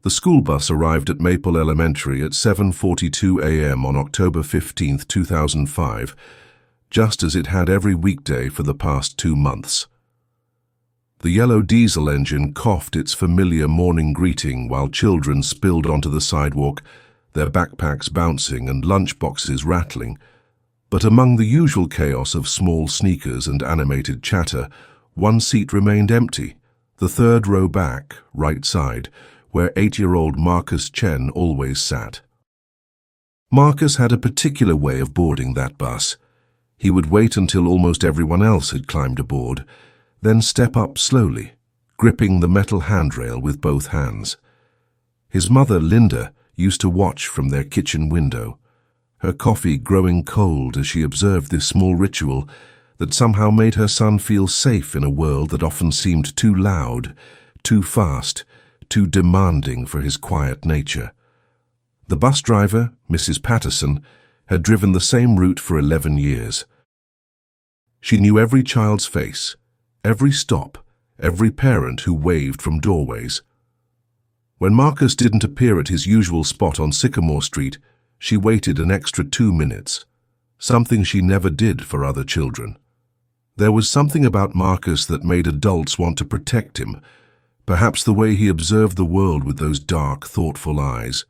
The school bus arrived at Maple Elementary at 7:42 a.m. on October 15, 2005, just as it had every weekday for the past 2 months. The yellow diesel engine coughed its familiar morning greeting while children spilled onto the sidewalk, their backpacks bouncing and lunchboxes rattling. But among the usual chaos of small sneakers and animated chatter, one seat remained empty, the third row back, right side, where 8-year-old Marcus Chen always sat. Marcus had a particular way of boarding that bus. He would wait until almost everyone else had climbed aboard, then step up slowly, gripping the metal handrail with both hands. His mother, Linda, used to watch from their kitchen window, her coffee growing cold as she observed this small ritual that somehow made her son feel safe in a world that often seemed too loud, too fast, too demanding for his quiet nature. The bus driver, Mrs. Patterson, had driven the same route for 11 years. She knew every child's face, every stop, every parent who waved from doorways. When Marcus didn't appear at his usual spot on Sycamore Street, she waited an extra 2 minutes, something she never did for other children. There was something about Marcus that made adults want to protect him, perhaps the way he observed the world with those dark, thoughtful eyes,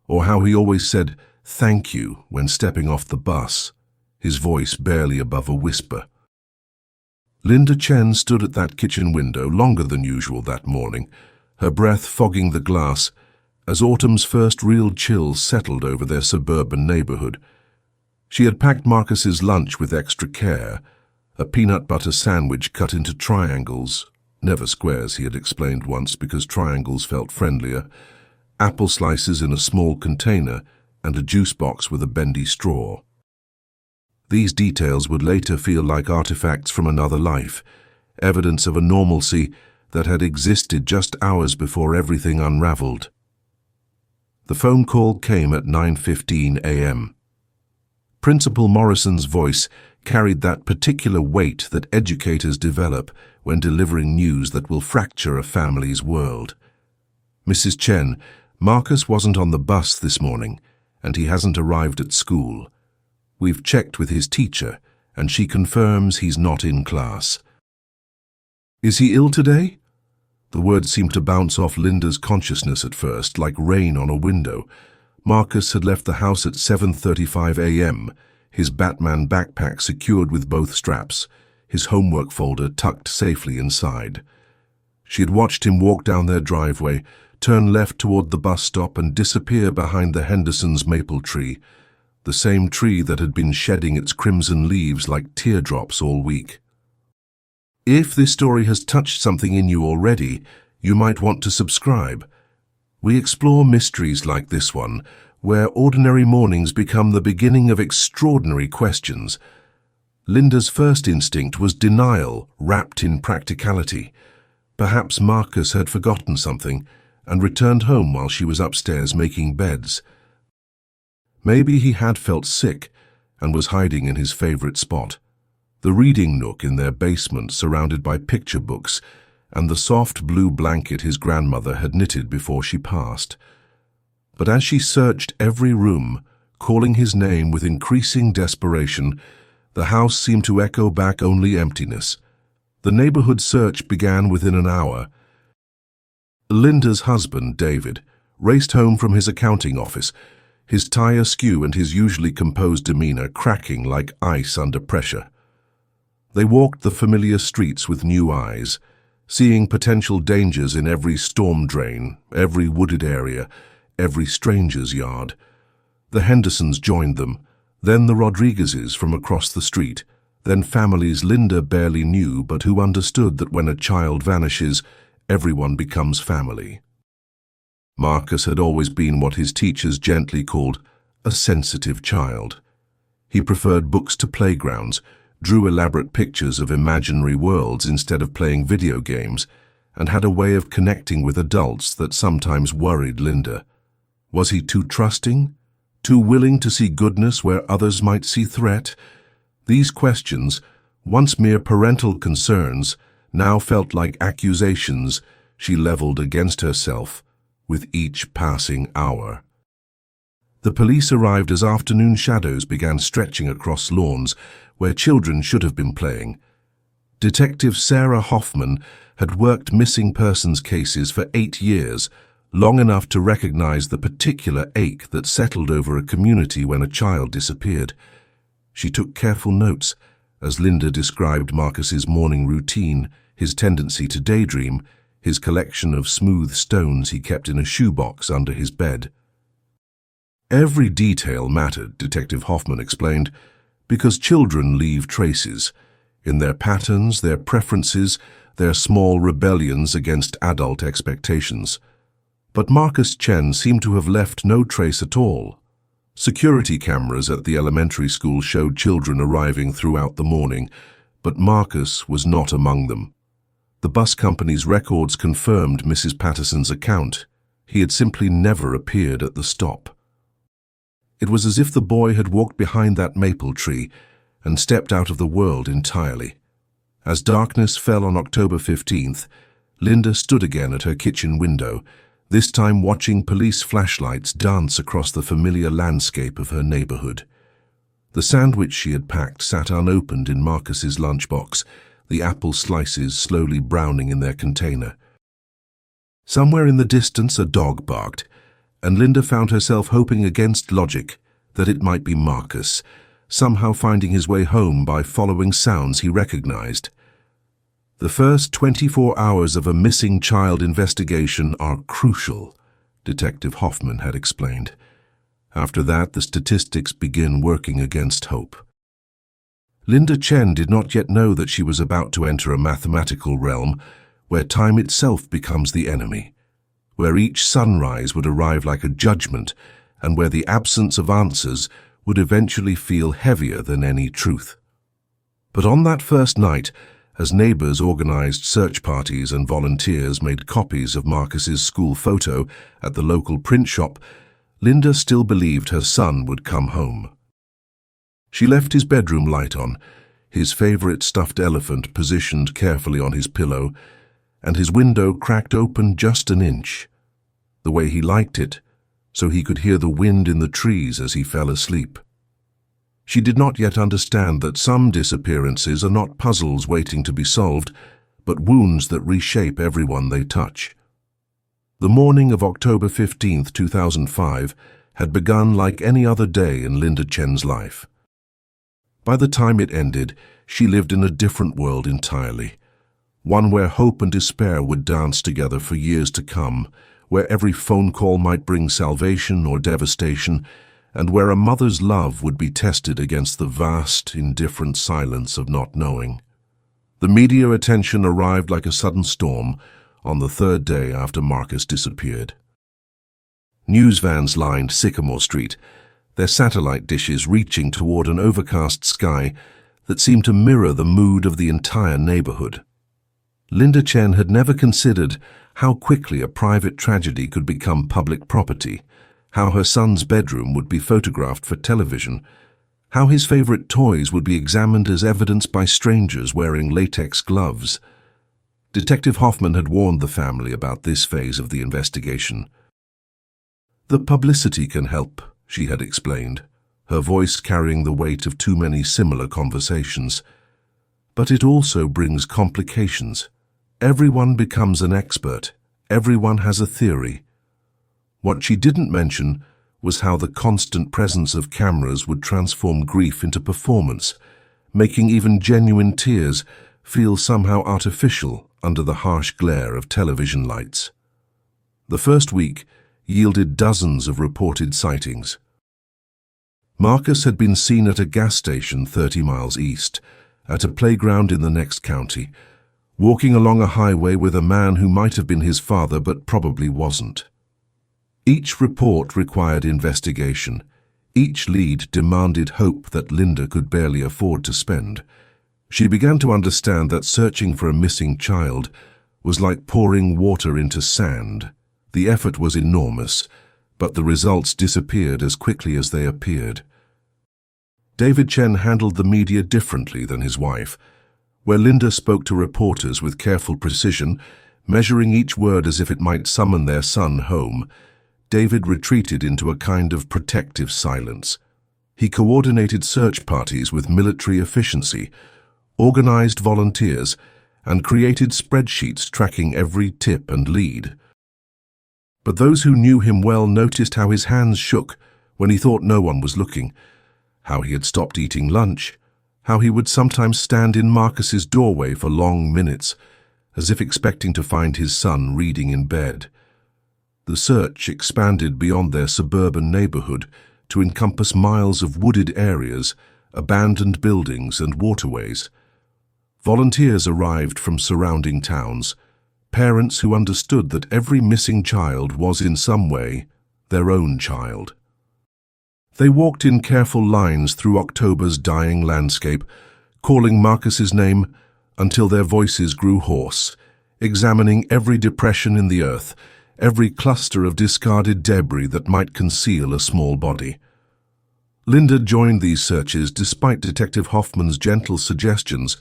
or how he always said "thank you" when stepping off the bus, his voice barely above a whisper. Linda Chen stood at that kitchen window longer than usual that morning, her breath fogging the glass as autumn's first real chills settled over their suburban neighborhood. She had packed Marcus's lunch with extra care, a peanut butter sandwich cut into triangles, never squares, he had explained once, because triangles felt friendlier, apple slices in a small container, and a juice box with a bendy straw. These details would later feel like artifacts from another life, evidence of a normalcy that had existed just hours before everything unraveled. The phone call came at 9:15 a.m. Principal Morrison's voice carried that particular weight that educators develop when delivering news that will fracture a family's world. "Mrs. Chen, Marcus wasn't on the bus this morning, and he hasn't arrived at school. We've checked with his teacher, and she confirms he's not in class." "Is he ill today?" The words seemed to bounce off Linda's consciousness at first, like rain on a window. Marcus had left the house at 7:35 a.m., his Batman backpack secured with both straps, his homework folder tucked safely inside. She had watched him walk down their driveway, turn left toward the bus stop and disappear behind the Hendersons' maple tree, the same tree that had been shedding its crimson leaves like teardrops all week. If this story has touched something in you already, you might want to subscribe. We explore mysteries like this one, where ordinary mornings become the beginning of extraordinary questions. Linda's first instinct was denial, wrapped in practicality. Perhaps Marcus had forgotten something and returned home while she was upstairs making beds. Maybe he had felt sick and was hiding in his favorite spot, the reading nook in their basement surrounded by picture books and the soft blue blanket his grandmother had knitted before she passed. But as she searched every room, calling his name with increasing desperation, the house seemed to echo back only emptiness. The neighborhood search began within an hour. Linda's husband, David, raced home from his accounting office, his tie askew and his usually composed demeanor cracking like ice under pressure. They walked the familiar streets with new eyes, seeing potential dangers in every storm drain, every wooded area, every stranger's yard. The Hendersons joined them, then the Rodriguezes from across the street, then families Linda barely knew but who understood that when a child vanishes, everyone becomes family. Marcus had always been what his teachers gently called a sensitive child. He preferred books to playgrounds, drew elaborate pictures of imaginary worlds instead of playing video games, and had a way of connecting with adults that sometimes worried Linda. Was he too trusting? Too willing to see goodness where others might see threat? These questions, once mere parental concerns, now felt like accusations she leveled against herself, with each passing hour. The police arrived as afternoon shadows began stretching across lawns where children should have been playing. Detective Sarah Hoffman had worked missing persons cases for 8 years, long enough to recognize the particular ache that settled over a community when a child disappeared. She took careful notes as Linda described Marcus's morning routine, his tendency to daydream, his collection of smooth stones he kept in a shoebox under his bed. Every detail mattered, Detective Hoffman explained, because children leave traces in their patterns, their preferences, their small rebellions against adult expectations. But Marcus Chen seemed to have left no trace at all. Security cameras at the elementary school showed children arriving throughout the morning, but Marcus was not among them. The bus company's records confirmed Mrs. Patterson's account. He had simply never appeared at the stop. It was as if the boy had walked behind that maple tree and stepped out of the world entirely. As darkness fell on October 15th, Linda stood again at her kitchen window, this time watching police flashlights dance across the familiar landscape of her neighborhood. The sandwich she had packed sat unopened in Marcus's lunchbox, the apple slices slowly browning in their container. Somewhere in the distance a dog barked, and Linda found herself hoping against logic that it might be Marcus, somehow finding his way home by following sounds he recognized. The first 24 hours of a missing child investigation are crucial, Detective Hoffman had explained. After that, the statistics begin working against hope. Linda Chen did not yet know that she was about to enter a mathematical realm where time itself becomes the enemy, where each sunrise would arrive like a judgment, and where the absence of answers would eventually feel heavier than any truth. But on that first night, as neighbors organized search parties and volunteers made copies of Marcus's school photo at the local print shop, Linda still believed her son would come home. She left his bedroom light on, his favorite stuffed elephant positioned carefully on his pillow, and his window cracked open just an inch, the way he liked it, so he could hear the wind in the trees as he fell asleep. She did not yet understand that some disappearances are not puzzles waiting to be solved, but wounds that reshape everyone they touch. The morning of October 15th, 2005, had begun like any other day in Linda Chen's life. By the time it ended, she lived in a different world entirely, one where hope and despair would dance together for years to come, where every phone call might bring salvation or devastation, and where a mother's love would be tested against the vast, indifferent silence of not knowing. The media attention arrived like a sudden storm on the third day after Marcus disappeared. News vans lined Sycamore Street, their satellite dishes reaching toward an overcast sky that seemed to mirror the mood of the entire neighborhood. Linda Chen had never considered how quickly a private tragedy could become public property, how her son's bedroom would be photographed for television, how his favorite toys would be examined as evidence by strangers wearing latex gloves. Detective Hoffman had warned the family about this phase of the investigation. "The publicity can help," she had explained, her voice carrying the weight of too many similar conversations. "But it also brings complications. Everyone becomes an expert. Everyone has a theory." What she didn't mention was how the constant presence of cameras would transform grief into performance, making even genuine tears feel somehow artificial under the harsh glare of television lights. The first week yielded dozens of reported sightings. Marcus had been seen at a gas station 30 miles east, at a playground in the next county, walking along a highway with a man who might have been his father but probably wasn't. Each report required investigation. Each lead demanded hope that Linda could barely afford to spend. She began to understand that searching for a missing child was like pouring water into sand. The effort was enormous, but the results disappeared as quickly as they appeared. David Chen handled the media differently than his wife. Where Linda spoke to reporters with careful precision, Measuring each word as if it might summon their son home, David retreated into a kind of protective silence. He coordinated search parties with military efficiency, organized volunteers, and created spreadsheets tracking every tip and lead. But those who knew him well noticed how his hands shook when he thought no one was looking, how he had stopped eating lunch, how he would sometimes stand in Marcus's doorway for long minutes, as if expecting to find his son reading in bed. The search expanded beyond their suburban neighborhood to encompass miles of wooded areas, abandoned buildings and waterways. Volunteers arrived from surrounding towns, parents who understood that every missing child was in some way their own child. They walked in careful lines through October's dying landscape, calling Marcus's name until their voices grew hoarse, examining every depression in the earth, every cluster of discarded debris that might conceal a small body. Linda joined these searches despite Detective Hoffman's gentle suggestions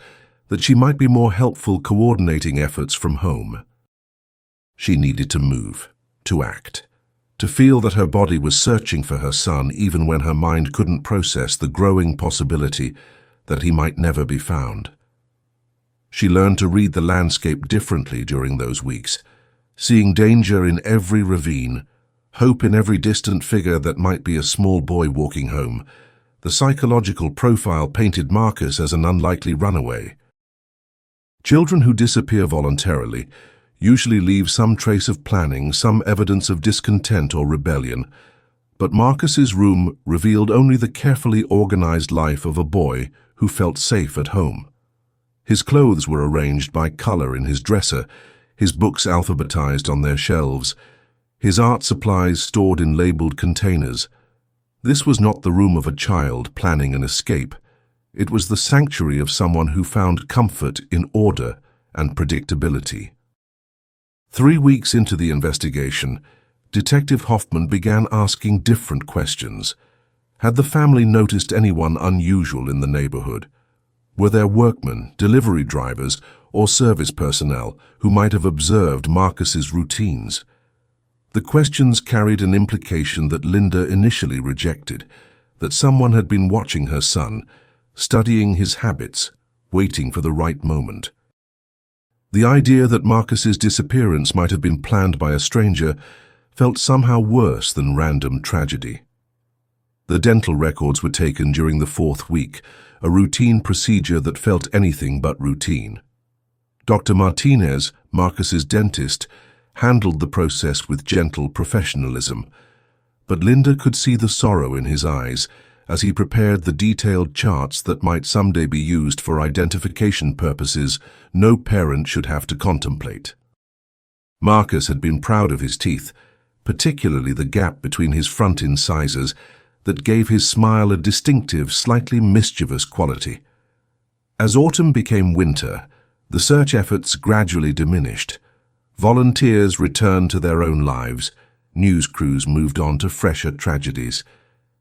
that she might be more helpful coordinating efforts from home. She needed to move, to act, to feel that her body was searching for her son even when her mind couldn't process the growing possibility that he might never be found. She learned to read the landscape differently during those weeks, seeing danger in every ravine, hope in every distant figure that might be a small boy walking home. The psychological profile painted Marcus as an unlikely runaway. Children who disappear voluntarily usually leave some trace of planning, some evidence of discontent or rebellion, but Marcus's room revealed only the carefully organized life of a boy who felt safe at home. His clothes were arranged by color in his dresser, his books alphabetized on their shelves, his art supplies stored in labeled containers. This was not the room of a child planning an escape. It was the sanctuary of someone who found comfort in order and predictability. 3 weeks into the investigation, Detective Hoffman began asking different questions. Had the family noticed anyone unusual in the neighborhood? Were there workmen, delivery drivers, or service personnel who might have observed Marcus's routines? The questions carried an implication that Linda initially rejected, that someone had been watching her son, studying his habits, waiting for the right moment. The idea that Marcus's disappearance might have been planned by a stranger felt somehow worse than random tragedy. The dental records were taken during the 4th week, a routine procedure that felt anything but routine. Dr. Martinez, Marcus's dentist, handled the process with gentle professionalism, but Linda could see the sorrow in his eyes as he prepared the detailed charts that might someday be used for identification purposes no parent should have to contemplate. Marcus had been proud of his teeth, particularly the gap between his front incisors that gave his smile a distinctive, slightly mischievous quality. As autumn became winter, the search efforts gradually diminished. Volunteers returned to their own lives, news crews moved on to fresher tragedies,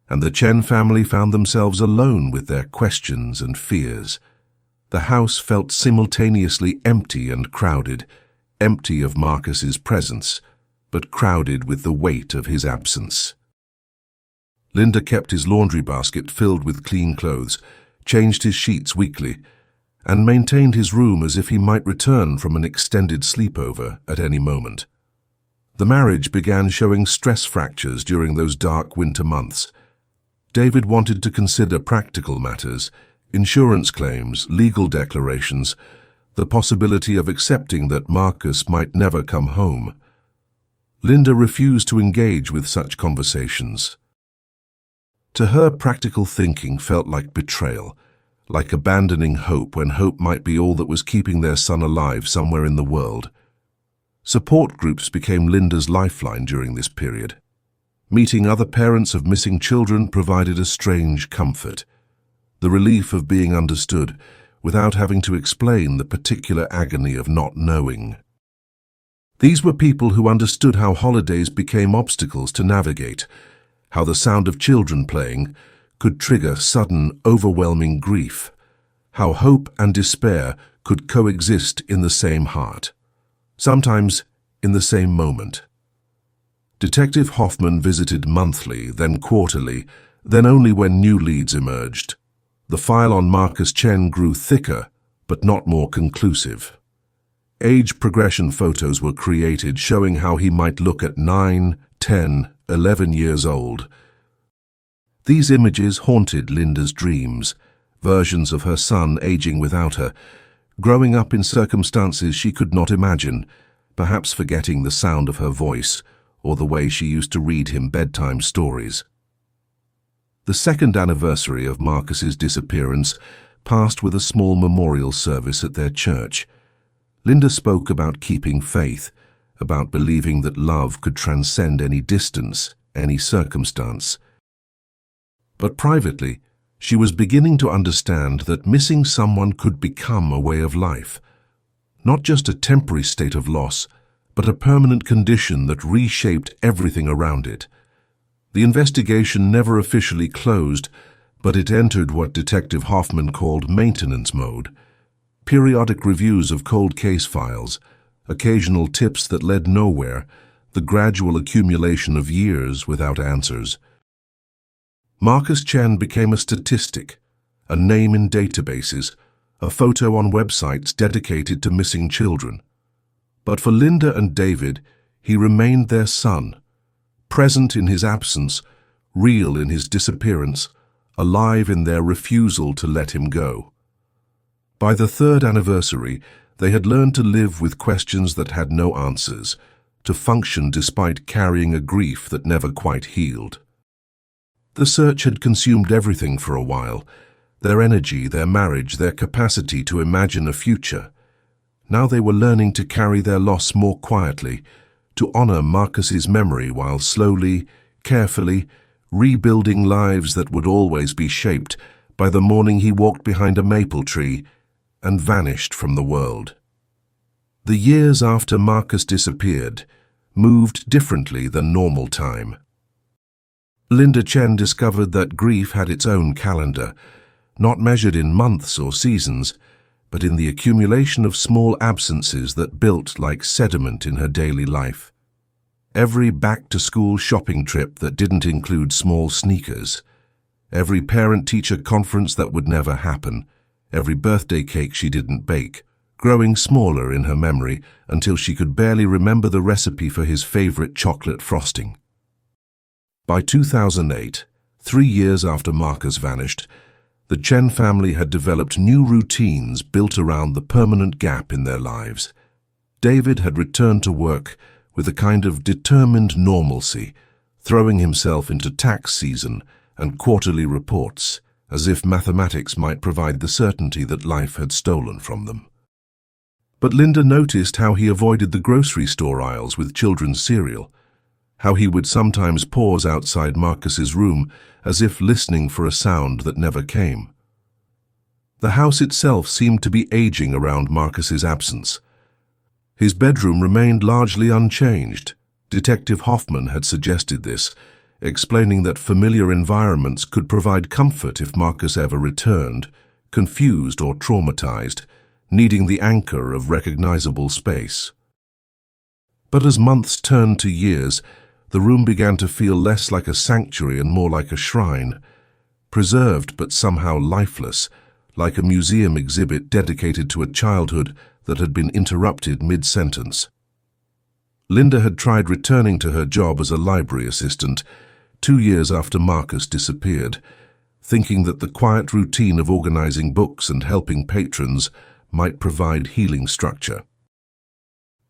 and the Chen family found themselves alone with their questions and fears. The house felt simultaneously empty and crowded, empty of Marcus's presence, but crowded with the weight of his absence. Linda kept his laundry basket filled with clean clothes, changed his sheets weekly, and maintained his room as if he might return from an extended sleepover at any moment. The marriage began showing stress fractures during those dark winter months. David wanted to consider practical matters, insurance claims, legal declarations, the possibility of accepting that Marcus might never come home. Linda refused to engage with such conversations. To her, practical thinking felt like betrayal, like abandoning hope when hope might be all that was keeping their son alive somewhere in the world. Support groups became Linda's lifeline during this period. Meeting other parents of missing children provided a strange comfort, the relief of being understood without having to explain the particular agony of not knowing. These were people who understood how holidays became obstacles to navigate, how the sound of children playing could trigger sudden, overwhelming grief, how hope and despair could coexist in the same heart. sometimes in the same moment. Detective Hoffman visited monthly, then quarterly, then only when new leads emerged. The file on Marcus Chen grew thicker, but not more conclusive. Age progression photos were created showing how he might look at 9, 10, 11 years old. These images haunted Linda's dreams, versions of her son aging without her, growing up in circumstances she could not imagine, perhaps forgetting the sound of her voice or the way she used to read him bedtime stories. The second anniversary of Marcus's disappearance passed with a small memorial service at their church. Linda spoke about keeping faith, about believing that love could transcend any distance, any circumstance. But privately, she was beginning to understand that missing someone could become a way of life, not just a temporary state of loss, but a permanent condition that reshaped everything around it. The investigation never officially closed, but it entered what Detective Hoffman called maintenance mode. Periodic reviews of cold case files, occasional tips that led nowhere, the gradual accumulation of years without answers. Marcus Chen became a statistic, a name in databases, a photo on websites dedicated to missing children. But for Linda and David, he remained their son, present in his absence, real in his disappearance, alive in their refusal to let him go. By the third anniversary, they had learned to live with questions that had no answers, to function despite carrying a grief that never quite healed. The search had consumed everything for a while, their energy, their marriage, their capacity to imagine a future. Now they were learning to carry their loss more quietly, to honor Marcus's memory while slowly, carefully, rebuilding lives that would always be shaped by the morning he walked behind a maple tree and vanished from the world. The years after Marcus disappeared moved differently than normal time. Linda Chen discovered that grief had its own calendar, not measured in months or seasons, but in the accumulation of small absences that built like sediment in her daily life. Every back-to-school shopping trip that didn't include small sneakers, every parent-teacher conference that would never happen, every birthday cake she didn't bake, growing smaller in her memory until she could barely remember the recipe for his favorite chocolate frosting. By 2008, 3 years after Marcus vanished, the Chen family had developed new routines built around the permanent gap in their lives. David had returned to work with a kind of determined normalcy, throwing himself into tax season and quarterly reports, as if mathematics might provide the certainty that life had stolen from them. But Linda noticed how he avoided the grocery store aisles with children's cereal, how he would sometimes pause outside Marcus's room as if listening for a sound that never came. The house itself seemed to be aging around Marcus's absence. His bedroom remained largely unchanged. Detective Hoffman had suggested this, explaining that familiar environments could provide comfort if Marcus ever returned, confused or traumatized, needing the anchor of recognizable space. But as months turned to years, the room began to feel less like a sanctuary and more like a shrine, preserved but somehow lifeless, like a museum exhibit dedicated to a childhood that had been interrupted mid-sentence. Linda had tried returning to her job as a library assistant 2 years after Marcus disappeared, thinking that the quiet routine of organizing books and helping patrons might provide healing structure.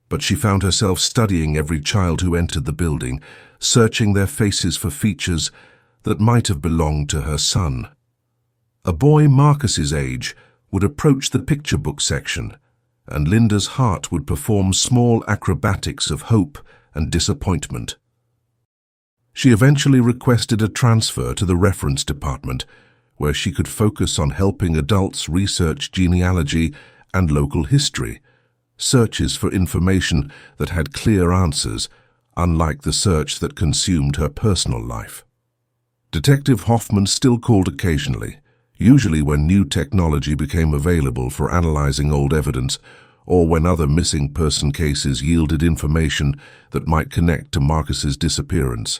But she found herself studying every child who entered the building, searching their faces for features that might have belonged to her son. A boy Marcus's age would approach the picture book section, and Linda's heart would perform small acrobatics of hope and disappointment. She eventually requested a transfer to the reference department, where she could focus on helping adults research genealogy and local history, searches for information that had clear answers, unlike the search that consumed her personal life. Detective Hoffman still called occasionally, usually when new technology became available for analyzing old evidence, or when other missing person cases yielded information that might connect to Marcus's disappearance.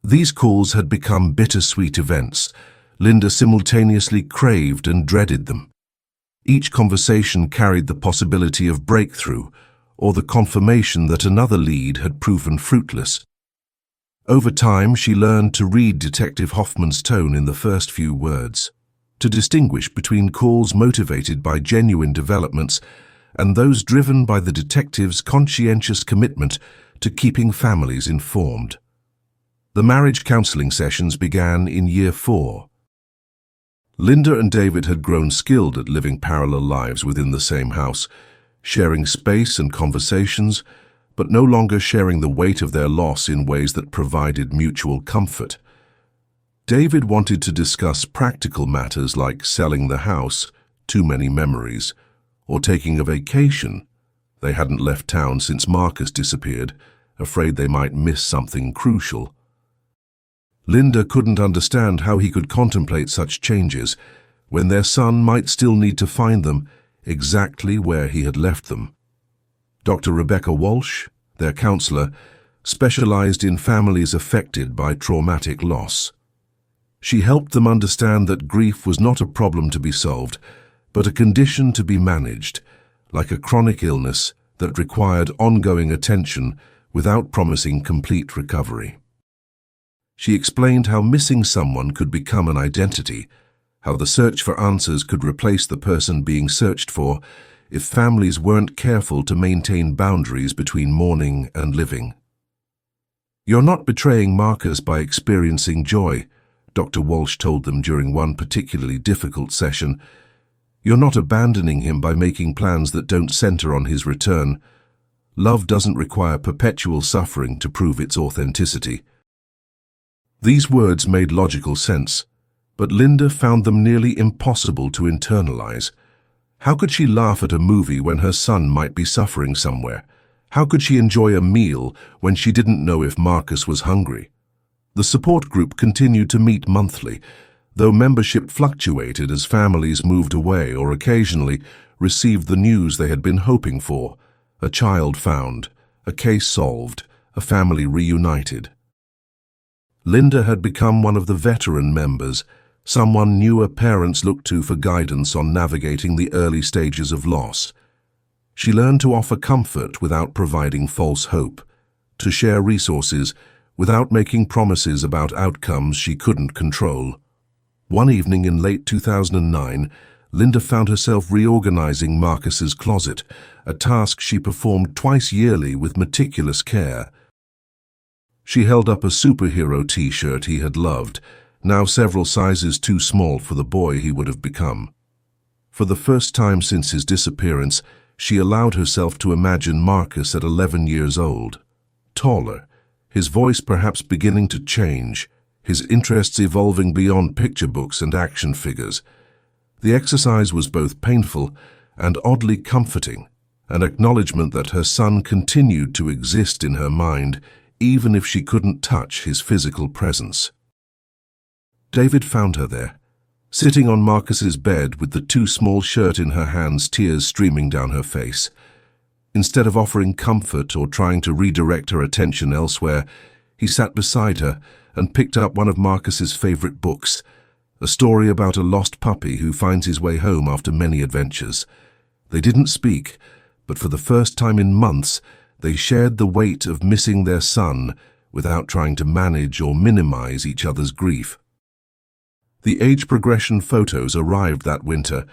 These calls had become bittersweet events. Linda simultaneously craved and dreaded them. Each conversation carried the possibility of breakthrough, or the confirmation that another lead had proven fruitless. Over time, she learned to read Detective Hoffman's tone in the first few words, to distinguish between calls motivated by genuine developments and those driven by the detective's conscientious commitment to keeping families informed. The marriage counseling sessions began in year 4. Linda and David had grown skilled at living parallel lives within the same house, sharing space and conversations, but no longer sharing the weight of their loss in ways that provided mutual comfort. David wanted to discuss practical matters like selling the house, too many memories, or taking a vacation. They hadn't left town since Marcus disappeared, afraid they might miss something crucial. Linda couldn't understand how he could contemplate such changes when their son might still need to find them exactly where he had left them. Dr. Rebecca Walsh, their counselor, specialized in families affected by traumatic loss. She helped them understand that grief was not a problem to be solved, but a condition to be managed, like a chronic illness that required ongoing attention without promising complete recovery. She explained how missing someone could become an identity, how the search for answers could replace the person being searched for if families weren't careful to maintain boundaries between mourning and living. "You're not betraying Marcus by experiencing joy," Dr. Walsh told them during one particularly difficult session. "You're not abandoning him by making plans that don't center on his return. Love doesn't require perpetual suffering to prove its authenticity." These words made logical sense, but Linda found them nearly impossible to internalize. How could she laugh at a movie when her son might be suffering somewhere? How could she enjoy a meal when she didn't know if Marcus was hungry? The support group continued to meet monthly, though membership fluctuated as families moved away or occasionally received the news they had been hoping for: a child found, a case solved, a family reunited. Linda had become one of the veteran members, someone newer parents looked to for guidance on navigating the early stages of loss. She learned to offer comfort without providing false hope, to share resources without making promises about outcomes she couldn't control. One evening in late 2009, Linda found herself reorganizing Marcus's closet, a task she performed twice yearly with meticulous care. She held up a superhero T-shirt he had loved, now several sizes too small for the boy he would have become. For the first time since his disappearance, she allowed herself to imagine Marcus at 11 years old. Taller, his voice perhaps beginning to change, his interests evolving beyond picture books and action figures. The exercise was both painful and oddly comforting, an acknowledgement that her son continued to exist in her mind, even if she couldn't touch his physical presence. David found her there, sitting on Marcus's bed with the too small shirt in her hands, tears streaming down her face. Instead of offering comfort or trying to redirect her attention elsewhere, he sat beside her and picked up one of Marcus's favorite books, a story about a lost puppy who finds his way home after many adventures. They didn't speak, but for the first time in months, they shared the weight of missing their son without trying to manage or minimize each other's grief. The age progression photos arrived that winter,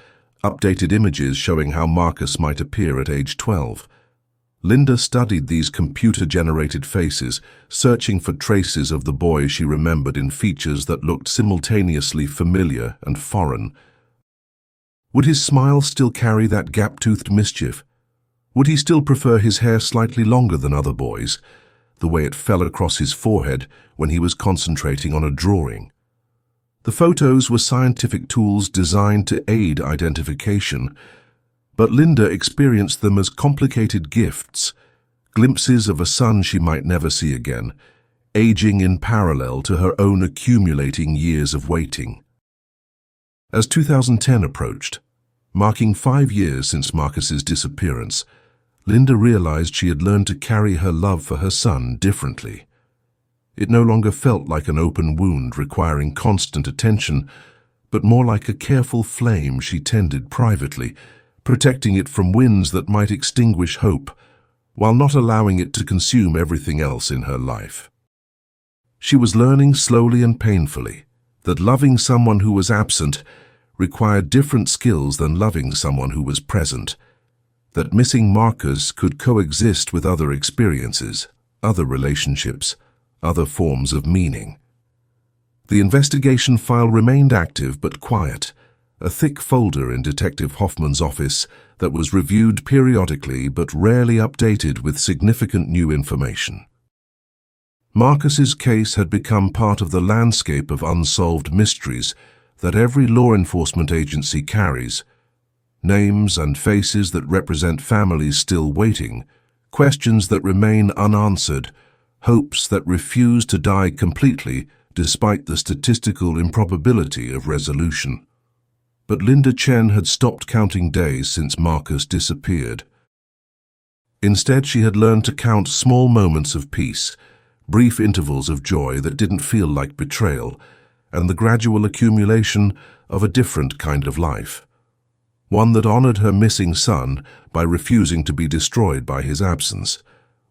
updated images showing how Marcus might appear at age 12. Linda studied these computer-generated faces, searching for traces of the boy she remembered in features that looked simultaneously familiar and foreign. Would his smile still carry that gap-toothed mischief? Would he still prefer his hair slightly longer than other boys, the way it fell across his forehead when he was concentrating on a drawing? The photos were scientific tools designed to aid identification, but Linda experienced them as complicated gifts, glimpses of a son she might never see again, aging in parallel to her own accumulating years of waiting. As 2010 approached, Marking 5 years since Marcus's disappearance, Linda realized she had learned to carry her love for her son differently. It no longer felt like an open wound requiring constant attention, but more like a careful flame she tended privately, protecting it from winds that might extinguish hope, while not allowing it to consume everything else in her life. She was learning slowly and painfully that loving someone who was absent required different skills than loving someone who was present, that missing Marcus could coexist with other experiences, other relationships, other forms of meaning. The investigation file remained active but quiet, a thick folder in Detective Hoffman's office that was reviewed periodically but rarely updated with significant new information. Marcus's case had become part of the landscape of unsolved mysteries that every law enforcement agency carries. Names and faces that represent families still waiting, questions that remain unanswered, hopes that refuse to die completely despite the statistical improbability of resolution. But Linda Chen had stopped counting days since Marcus disappeared. Instead, she had learned to count small moments of peace, brief intervals of joy that didn't feel like betrayal, and the gradual accumulation of a different kind of life. One that honored her missing son by refusing to be destroyed by his absence.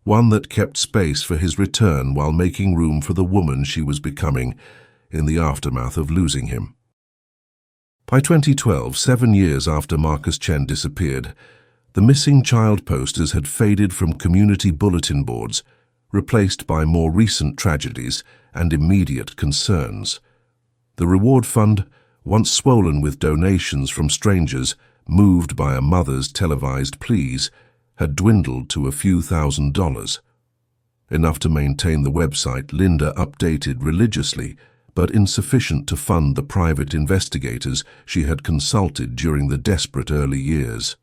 One that kept space for his return while making room for the woman she was becoming in the aftermath of losing him. By 2012, 7 years after Marcus Chen disappeared, the missing child posters had faded from community bulletin boards, replaced by more recent tragedies and immediate concerns. The reward fund, once swollen with donations from strangers, moved by a mother's televised pleas, had dwindled to a few $1,000s. Enough to maintain the website Linda updated religiously, but insufficient to fund the private investigators she had consulted during the desperate early years.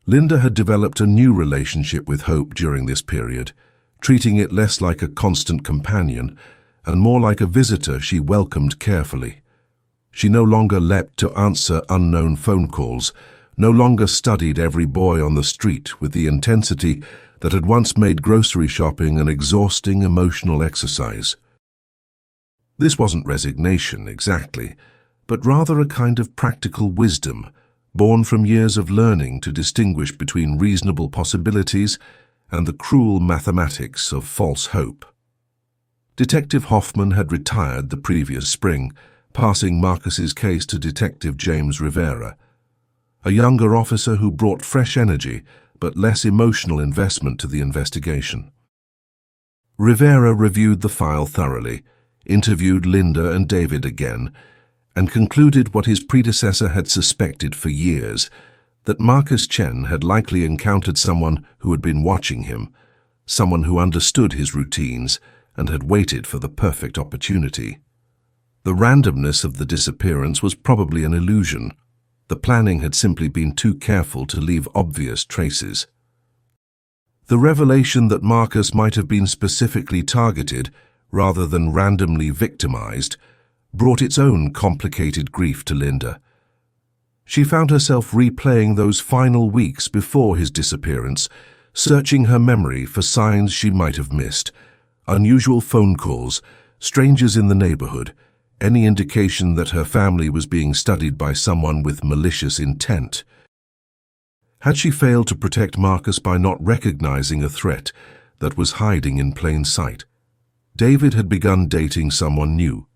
Linda had developed a new relationship with Hope during this period, treating it less like a constant companion and more like a visitor she welcomed carefully. She no longer leapt to answer unknown phone calls, no longer studied every boy on the street with the intensity that had once made grocery shopping an exhausting emotional exercise. This wasn't resignation exactly, but rather a kind of practical wisdom, born from years of learning to distinguish between reasonable possibilities and the cruel mathematics of false hope. Detective Hoffman had retired the previous spring, passing Marcus's case to Detective James Rivera, a younger officer who brought fresh energy but less emotional investment to the investigation. Rivera reviewed the file thoroughly, interviewed Linda and David again, and concluded what his predecessor had suspected for years, that Marcus Chen had likely encountered someone who had been watching him, someone who understood his routines and had waited for the perfect opportunity. The randomness of the disappearance was probably an illusion. The planning had simply been too careful to leave obvious traces. The revelation that Marcus might have been specifically targeted rather than randomly victimized brought its own complicated grief to Linda. She found herself replaying those final weeks before his disappearance, searching her memory for signs she might have missed, unusual phone calls, strangers in the neighborhood, any indication that her family was being studied by someone with malicious intent. Had she failed to protect Marcus by not recognizing a threat that was hiding in plain sight? David had begun dating someone new,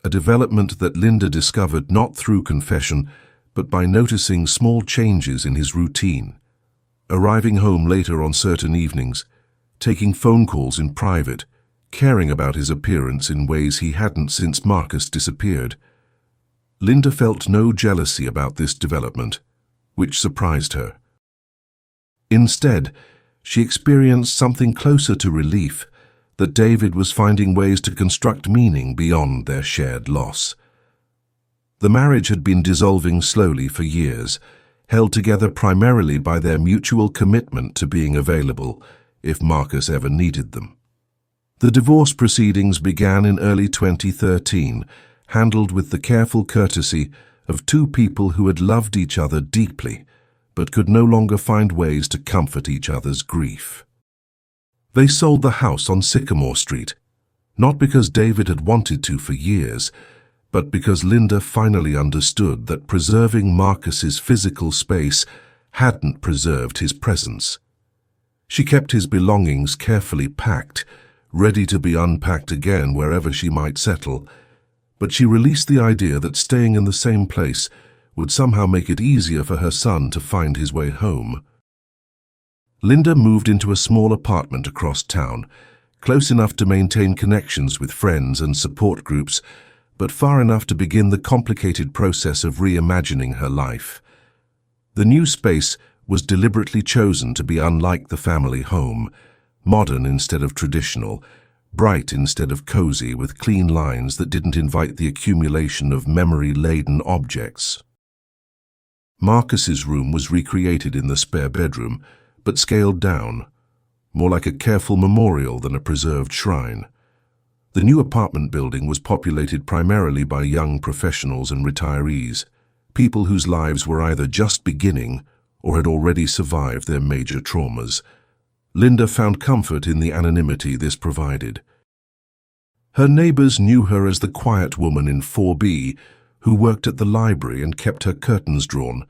a development that Linda discovered not through confession, but by noticing small changes in his routine. Arriving home later on certain evenings, taking phone calls in private, caring about his appearance in ways he hadn't since Marcus disappeared. Linda felt no jealousy about this development, which surprised her. Instead, she experienced something closer to relief, that David was finding ways to construct meaning beyond their shared loss. The marriage had been dissolving slowly for years, held together primarily by their mutual commitment to being available if Marcus ever needed them. The divorce proceedings began in early 2013, handled with the careful courtesy of two people who had loved each other deeply, but could no longer find ways to comfort each other's grief. They sold the house on Sycamore Street, not because David had wanted to for years, but because Linda finally understood that preserving Marcus's physical space hadn't preserved his presence. She kept his belongings carefully packed, ready to be unpacked again wherever she might settle, but she released the idea that staying in the same place would somehow make it easier for her son to find his way home. Linda moved into a small apartment across town, close enough to maintain connections with friends and support groups, but far enough to begin the complicated process of reimagining her life. The new space was deliberately chosen to be unlike the family home, modern instead of traditional, bright instead of cozy, with clean lines that didn't invite the accumulation of memory-laden objects. Marcus's room was recreated in the spare bedroom, but scaled down, more like a careful memorial than a preserved shrine. The new apartment building was populated primarily by young professionals and retirees, people whose lives were either just beginning or had already survived their major traumas. Linda found comfort in the anonymity this provided. Her neighbors knew her as the quiet woman in 4B who worked at the library and kept her curtains drawn,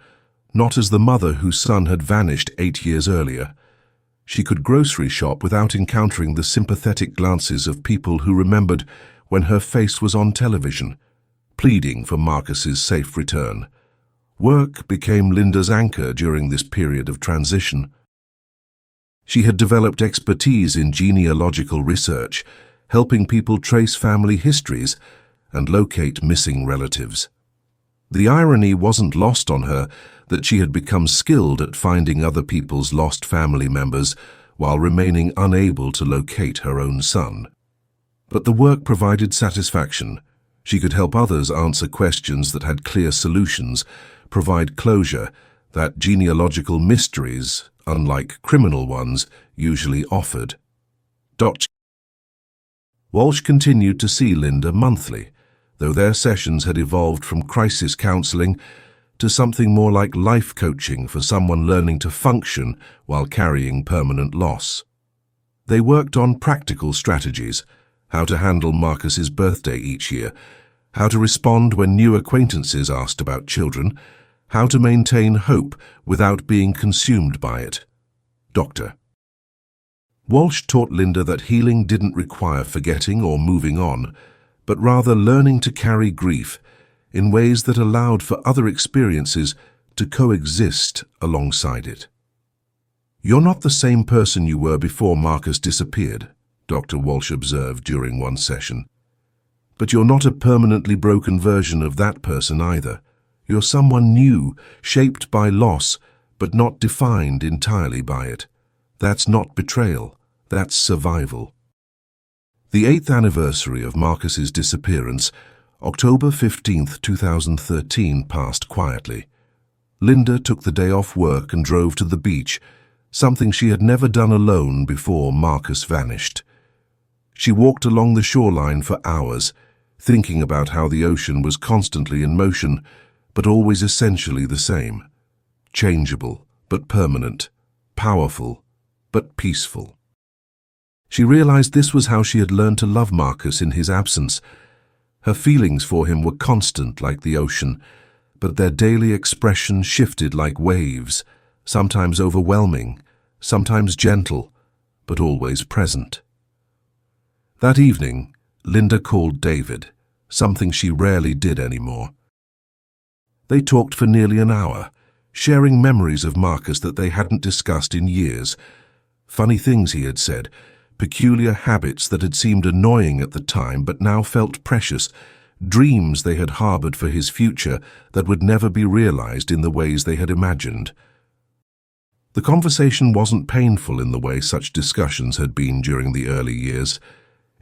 not as the mother whose son had vanished 8 years earlier. She could grocery shop without encountering the sympathetic glances of people who remembered when her face was on television, pleading for Marcus's safe return. Work became Linda's anchor during this period of transition. She had developed expertise in genealogical research, helping people trace family histories and locate missing relatives. The irony wasn't lost on her that she had become skilled at finding other people's lost family members while remaining unable to locate her own son. But the work provided satisfaction. She could help others answer questions that had clear solutions, provide closure that genealogical mysteries, unlike criminal ones, usually offered. Walsh continued to see Linda monthly, though their sessions had evolved from crisis counseling to something more like life coaching for someone learning to function while carrying permanent loss. They worked on practical strategies, how to handle Marcus's birthday each year, how to respond when new acquaintances asked about children, how to maintain hope without being consumed by it. Dr. Walsh taught Linda that healing didn't require forgetting or moving on, but rather learning to carry grief in ways that allowed for other experiences to coexist alongside it. "You're not the same person you were before Marcus disappeared," Dr. Walsh observed during one session. "But you're not a permanently broken version of that person either. You're someone new, shaped by loss, but not defined entirely by it. That's not betrayal, that's survival." The 8th anniversary of Marcus's disappearance, October 15, 2013, passed quietly. Linda took the day off work and drove to the beach, something she had never done alone before Marcus vanished. She walked along the shoreline for hours, thinking about how the ocean was constantly in motion, but always essentially the same. Changeable, but permanent. Powerful, but peaceful. She realized this was how she had learned to love Marcus in his absence. Her feelings for him were constant like the ocean, but their daily expression shifted like waves, sometimes overwhelming, sometimes gentle, but always present. That evening, Linda called David, something she rarely did anymore. They talked for nearly an hour, sharing memories of Marcus that they hadn't discussed in years. Funny things he had said, peculiar habits that had seemed annoying at the time but now felt precious, dreams they had harbored for his future that would never be realized in the ways they had imagined. The conversation wasn't painful in the way such discussions had been during the early years.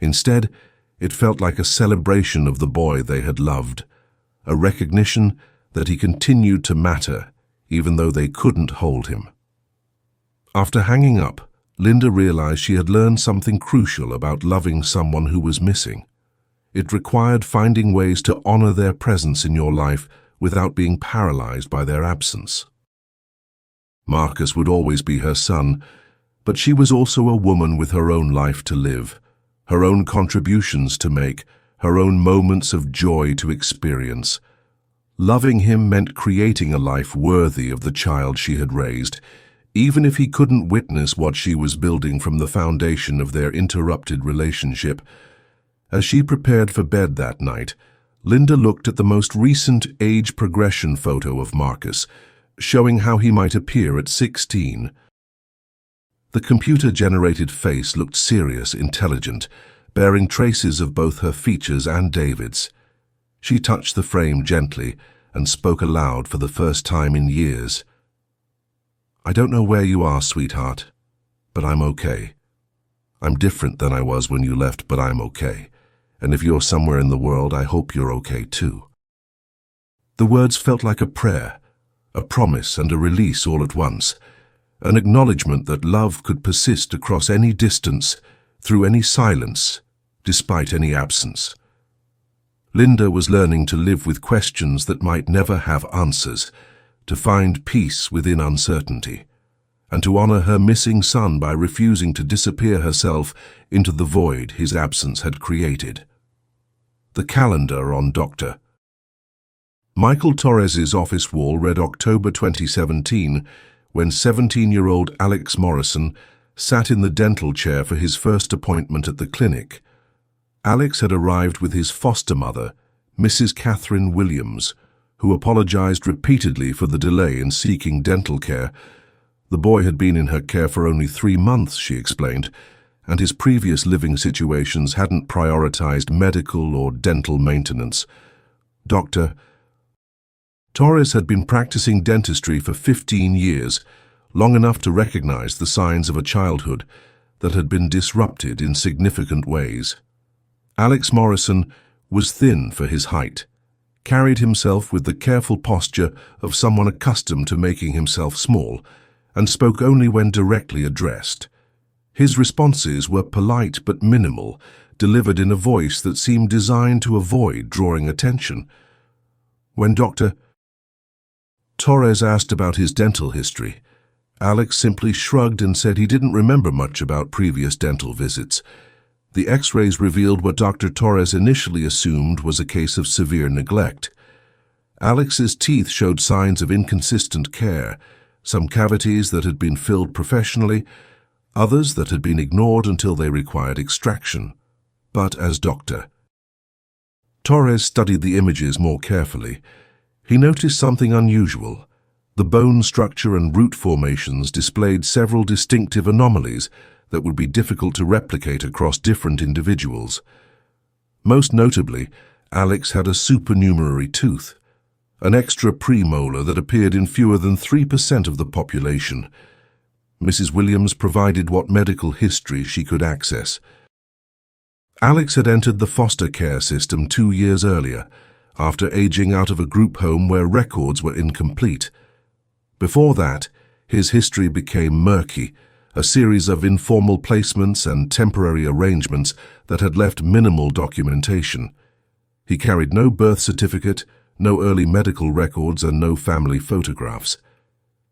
Instead, it felt like a celebration of the boy they had loved, a recognition that he continued to matter even though they couldn't hold him. After hanging up, Linda realized she had learned something crucial about loving someone who was missing. It required finding ways to honor their presence in your life without being paralyzed by their absence. Marcus would always be her son, but she was also a woman with her own life to live, her own contributions to make, her own moments of joy to experience. Loving him meant creating a life worthy of the child she had raised, even if he couldn't witness what she was building from the foundation of their interrupted relationship. As she prepared for bed that night, Linda looked at the most recent age progression photo of Marcus, showing how he might appear at 16. The computer-generated face looked serious, intelligent, bearing traces of both her features and David's. She touched the frame gently and spoke aloud for the first time in years. "I don't know where you are, sweetheart, but I'm okay. I'm different than I was when you left, but I'm okay. And if you're somewhere in the world, I hope you're okay too." The words felt like a prayer, a promise and a release all at once, an acknowledgement that love could persist across any distance, through any silence, despite any absence. Linda was learning to live with questions that might never have answers, to find peace within uncertainty, and to honor her missing son by refusing to disappear herself into the void his absence had created. The calendar on Dr. Michael Torres's office wall read October 2017, when 17-year-old Alex Morrison sat in the dental chair for his first appointment at the clinic. Alex had arrived with his foster mother, Mrs. Catherine Williams, who apologized repeatedly for the delay in seeking dental care. The boy had been in her care for only 3 months, she explained, and his previous living situations hadn't prioritized medical or dental maintenance. Dr. Torres had been practicing dentistry for 15 years, long enough to recognize the signs of a childhood that had been disrupted in significant ways. Alex Morrison was thin for his height, carried himself with the careful posture of someone accustomed to making himself small, and spoke only when directly addressed. His responses were polite but minimal, delivered in a voice that seemed designed to avoid drawing attention. When Dr. Torres asked about his dental history, Alex simply shrugged and said he didn't remember much about previous dental visits. The X-rays revealed what Dr. Torres initially assumed was a case of severe neglect. Alex's teeth showed signs of inconsistent care, some cavities that had been filled professionally, others that had been ignored until they required extraction. But as Dr. Torres studied the images more carefully, he noticed something unusual. The bone structure and root formations displayed several distinctive anomalies that would be difficult to replicate across different individuals. Most notably, Alex had a supernumerary tooth, an extra premolar that appeared in fewer than 3% of the population. Mrs. Williams provided what medical history she could access. Alex had entered the foster care system 2 years earlier, after aging out of a group home where records were incomplete. Before that, his history became murky, a series of informal placements and temporary arrangements that had left minimal documentation. He carried no birth certificate, no early medical records, and no family photographs.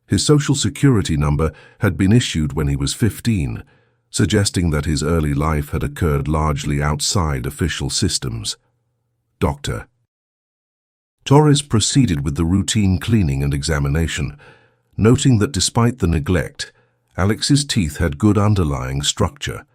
His social security number had been issued when he was 15, suggesting that his early life had occurred largely outside official systems. Dr. Torres proceeded with the routine cleaning and examination, noting that despite the neglect, Alex's teeth had good underlying structure.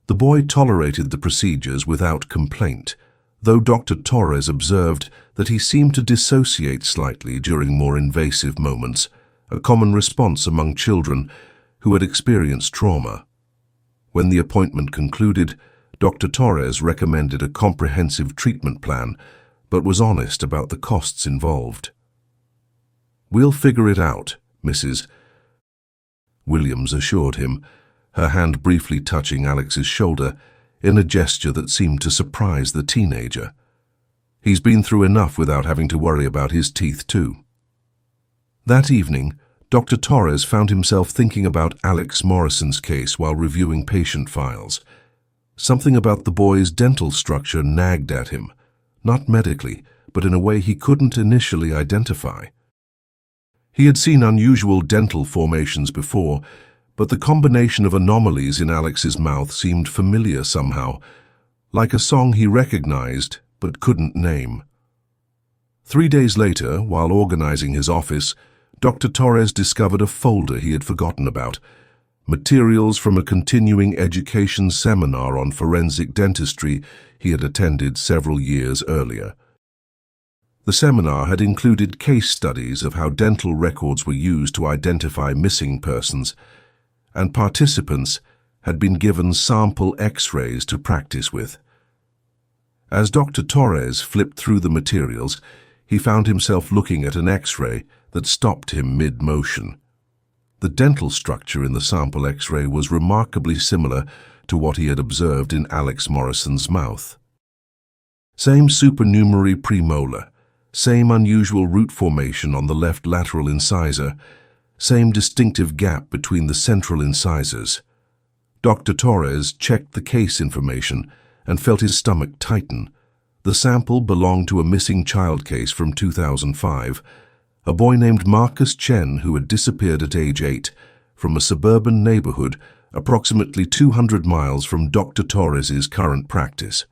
The boy tolerated the procedures without complaint, though Dr. Torres observed that he seemed to dissociate slightly during more invasive moments, a common response among children who had experienced trauma. When the appointment concluded, Dr. Torres recommended a comprehensive treatment plan, but was honest about the costs involved. "We'll figure it out," Mrs. Williams assured him, her hand briefly touching Alex's shoulder in a gesture that seemed to surprise the teenager. "He's been through enough without having to worry about his teeth too." That evening, Dr. Torres found himself thinking about Alex Morrison's case while reviewing patient files. Something about the boy's dental structure nagged at him, not medically, but in a way he couldn't initially identify. He had seen unusual dental formations before, but the combination of anomalies in Alex's mouth seemed familiar somehow, like a song he recognized but couldn't name. 3 days later, while organizing his office, Dr. Torres discovered a folder he had forgotten about, materials from a continuing education seminar on forensic dentistry he had attended several years earlier. The seminar had included case studies of how dental records were used to identify missing persons, and participants had been given sample X-rays to practice with. As Dr. Torres flipped through the materials, he found himself looking at an X-ray that stopped him mid-motion. The dental structure in the sample X-ray was remarkably similar to what he had observed in Alex Morrison's mouth. Same supernumerary premolar, same unusual root formation on the left lateral incisor, same distinctive gap between the central incisors. Dr. Torres checked the case information and felt his stomach tighten. The sample belonged to a missing child case from 2005, a boy named Marcus Chen who had disappeared at age 8 from a suburban neighborhood approximately 200 miles from Dr. Torres's current practice.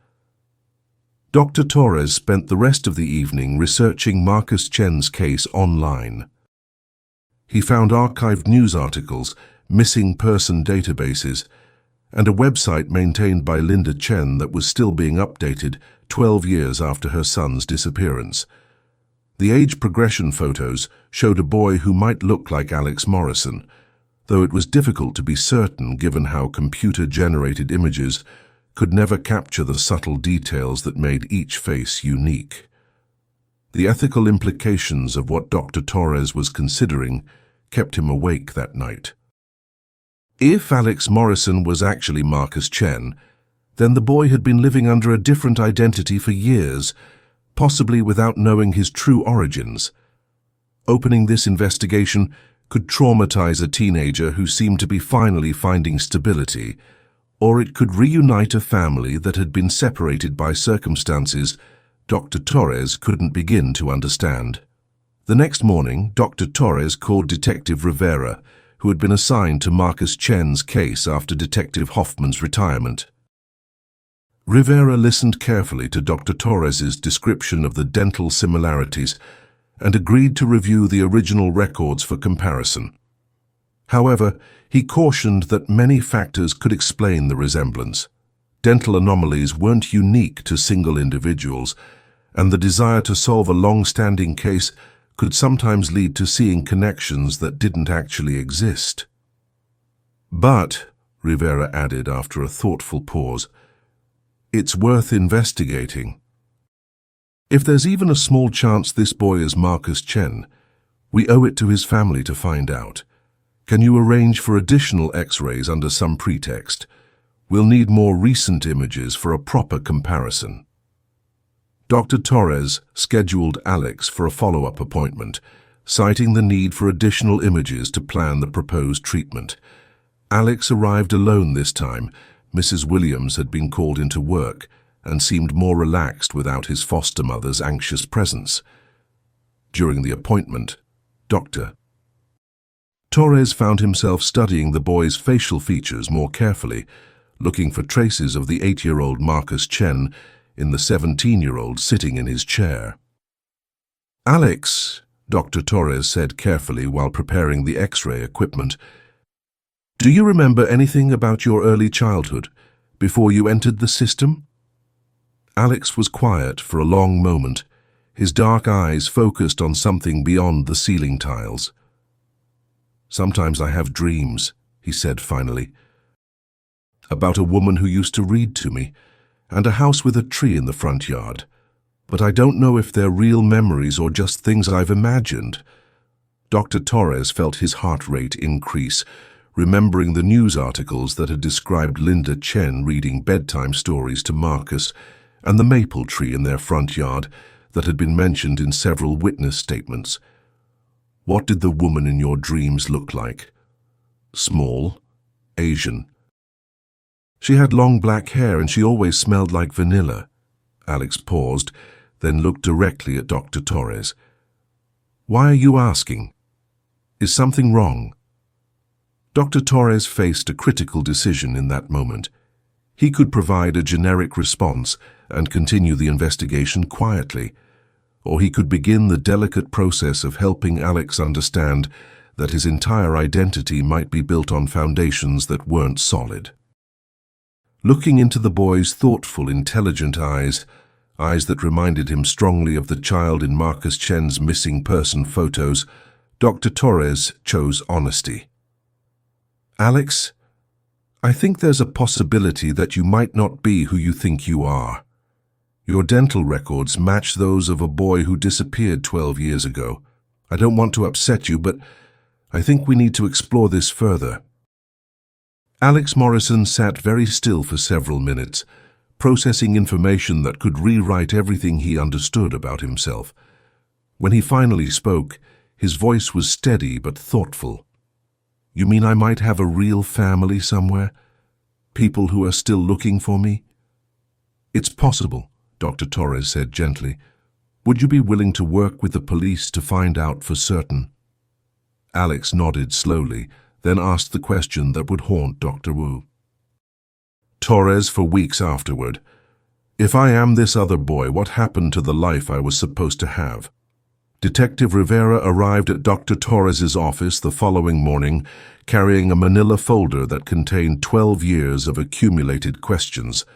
Dr. Torres spent the rest of the evening researching Marcus Chen's case online. He found archived news articles, missing person databases, and a website maintained by Linda Chen that was still being updated 12 years after her son's disappearance. The age progression photos showed a boy who might look like Alex Morrison, though it was difficult to be certain given how computer-generated images could never capture the subtle details that made each face unique. The ethical implications of what Dr. Torres was considering kept him awake that night. If Alex Morrison was actually Marcus Chen, then the boy had been living under a different identity for years, possibly without knowing his true origins. Opening this investigation could traumatize a teenager who seemed to be finally finding stability, or it could reunite a family that had been separated by circumstances Dr. Torres couldn't begin to understand. The next morning, Dr. Torres called Detective Rivera, who had been assigned to Marcus Chen's case after Detective Hoffman's retirement. Rivera listened carefully to Dr. Torres's description of the dental similarities and agreed to review the original records for comparison. However, he cautioned that many factors could explain the resemblance. Dental anomalies weren't unique to single individuals, and the desire to solve a long-standing case could sometimes lead to seeing connections that didn't actually exist. But, Rivera added after a thoughtful pause, it's worth investigating. If there's even a small chance this boy is Marcus Chen, we owe it to his family to find out. Can you arrange for additional X-rays under some pretext? We'll need more recent images for a proper comparison. Dr. Torres scheduled Alex for a follow-up appointment, citing the need for additional images to plan the proposed treatment. Alex arrived alone this time. Mrs. Williams had been called into work and seemed more relaxed without his foster mother's anxious presence. During the appointment, Dr. Torres found himself studying the boy's facial features more carefully, looking for traces of the 8-year-old Marcus Chen in the 17-year-old sitting in his chair. "Alex," Dr. Torres said carefully while preparing the X-ray equipment, "do you remember anything about your early childhood before you entered the system?" Alex was quiet for a long moment, his dark eyes focused on something beyond the ceiling tiles. "Sometimes I have dreams," he said finally, "about a woman who used to read to me, and a house with a tree in the front yard. But I don't know if they're real memories or just things I've imagined." Dr. Torres felt his heart rate increase, remembering the news articles that had described Linda Chen reading bedtime stories to Marcus and the maple tree in their front yard that had been mentioned in several witness statements. "What did the woman in your dreams look like?" "Small, Asian. She had long black hair and she always smelled like vanilla." Alex paused, then looked directly at Dr. Torres. "Why are you asking? Is something wrong?" Dr. Torres faced a critical decision in that moment. He could provide a generic response and continue the investigation quietly, or he could begin the delicate process of helping Alex understand that his entire identity might be built on foundations that weren't solid. Looking into the boy's thoughtful, intelligent eyes that reminded him strongly of the child in Marcus Chen's missing person photos, Dr. Torres chose honesty. "Alex, I think there's a possibility that you might not be who you think you are. Your dental records match those of a boy who disappeared 12 years ago. I don't want to upset you, but I think we need to explore this further." Alex Morrison sat very still for several minutes, processing information that could rewrite everything he understood about himself. When he finally spoke, his voice was steady but thoughtful. "You mean I might have a real family somewhere? People who are still looking for me?" "It's possible," Dr. Torres said gently. "Would you be willing to work with the police to find out for certain?" Alex nodded slowly, then asked the question that would haunt Dr. Wu. Torres for weeks afterward. "If I am this other boy, what happened to the life I was supposed to have?" Detective Rivera arrived at Dr. Torres's office the following morning, carrying a manila folder that contained 12 years of accumulated questions.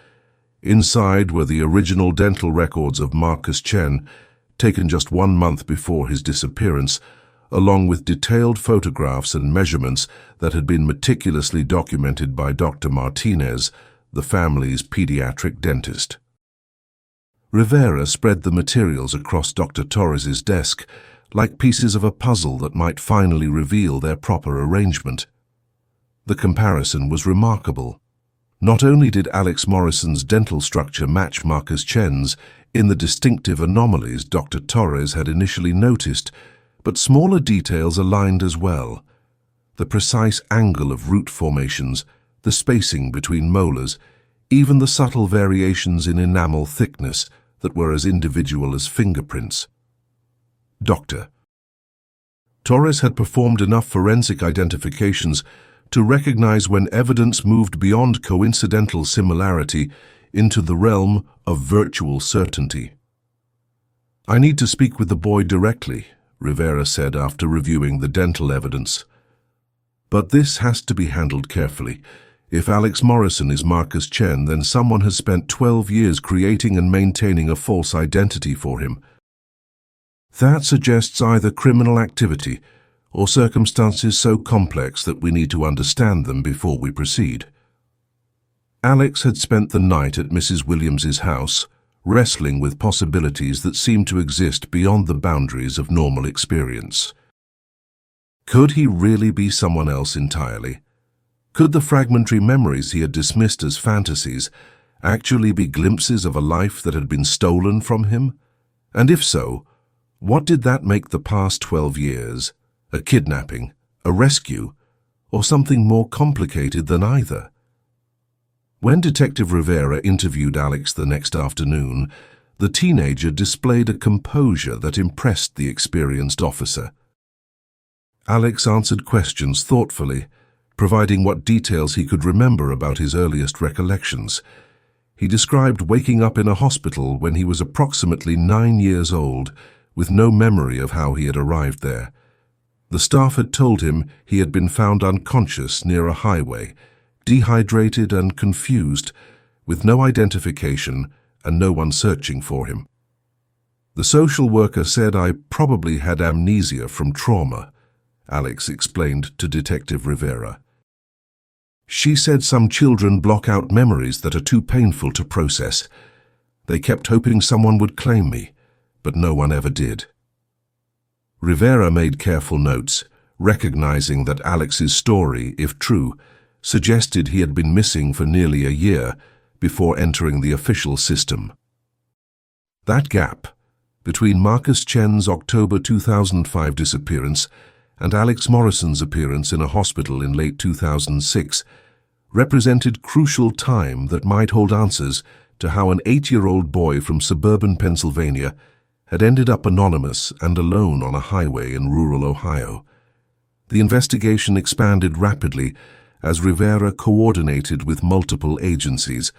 Inside were the original dental records of Marcus Chen, taken just 1 month before his disappearance, along with detailed photographs and measurements that had been meticulously documented by Dr. Martinez, the family's pediatric dentist. Rivera spread the materials across Dr. Torres's desk, like pieces of a puzzle that might finally reveal their proper arrangement. The comparison was remarkable. Not only did Alex Morrison's dental structure match Marcus Chen's in the distinctive anomalies Dr. Torres had initially noticed, but smaller details aligned as well. The precise angle of root formations, the spacing between molars, even the subtle variations in enamel thickness that were as individual as fingerprints. Dr. Torres had performed enough forensic identifications to recognize when evidence moved beyond coincidental similarity into the realm of virtual certainty. "I need to speak with the boy directly," Rivera said after reviewing the dental evidence. "But this has to be handled carefully. If Alex Morrison is Marcus Chen, then someone has spent 12 years creating and maintaining a false identity for him. That suggests either criminal activity or circumstances so complex that we need to understand them before we proceed." Alex had spent the night at Mrs. Williams's house, wrestling with possibilities that seemed to exist beyond the boundaries of normal experience. Could he really be someone else entirely? Could the fragmentary memories he had dismissed as fantasies actually be glimpses of a life that had been stolen from him? And if so, what did that make the past 12 years? A kidnapping, a rescue, or something more complicated than either? When Detective Rivera interviewed Alex the next afternoon, the teenager displayed a composure that impressed the experienced officer. Alex answered questions thoughtfully, providing what details he could remember about his earliest recollections. He described waking up in a hospital when he was approximately 9 years old, with no memory of how he had arrived there. The staff had told him he had been found unconscious near a highway, dehydrated and confused, with no identification and no one searching for him. "The social worker said I probably had amnesia from trauma," Alex explained to Detective Rivera. "She said some children block out memories that are too painful to process. They kept hoping someone would claim me, but no one ever did." Rivera made careful notes, recognizing that Alex's story, if true, suggested he had been missing for nearly a year before entering the official system. That gap, between Marcus Chen's October 2005 disappearance and Alex Morrison's appearance in a hospital in late 2006, represented crucial time that might hold answers to how an 8-year-old boy from suburban Pennsylvania had ended up anonymous and alone on a highway in rural Ohio. The investigation expanded rapidly as Rivera coordinated with multiple agencies.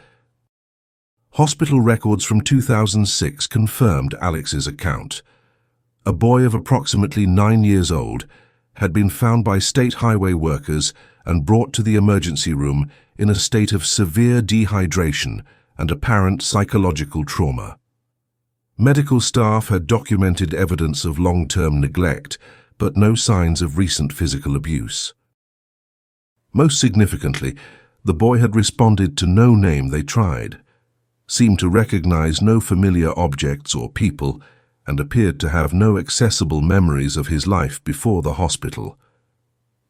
Hospital records from 2006 confirmed Alex's account. A boy of approximately 9 years old had been found by state highway workers and brought to the emergency room in a state of severe dehydration and apparent psychological trauma. Medical staff had documented evidence of long-term neglect, but no signs of recent physical abuse. Most significantly, the boy had responded to no name they tried, seemed to recognize no familiar objects or people, and appeared to have no accessible memories of his life before the hospital.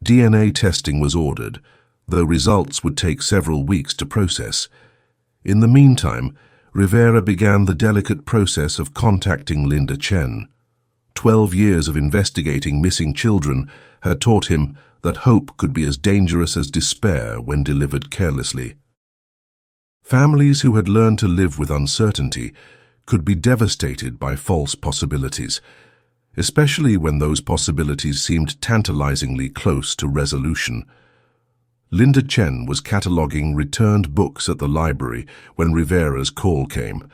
DNA testing was ordered, though results would take several weeks to process. In the meantime, Rivera began the delicate process of contacting Linda Chen. 12 years of investigating missing children had taught him that hope could be as dangerous as despair when delivered carelessly. Families who had learned to live with uncertainty could be devastated by false possibilities, especially when those possibilities seemed tantalizingly close to resolution. Linda Chen was cataloging returned books at the library when Rivera's call came.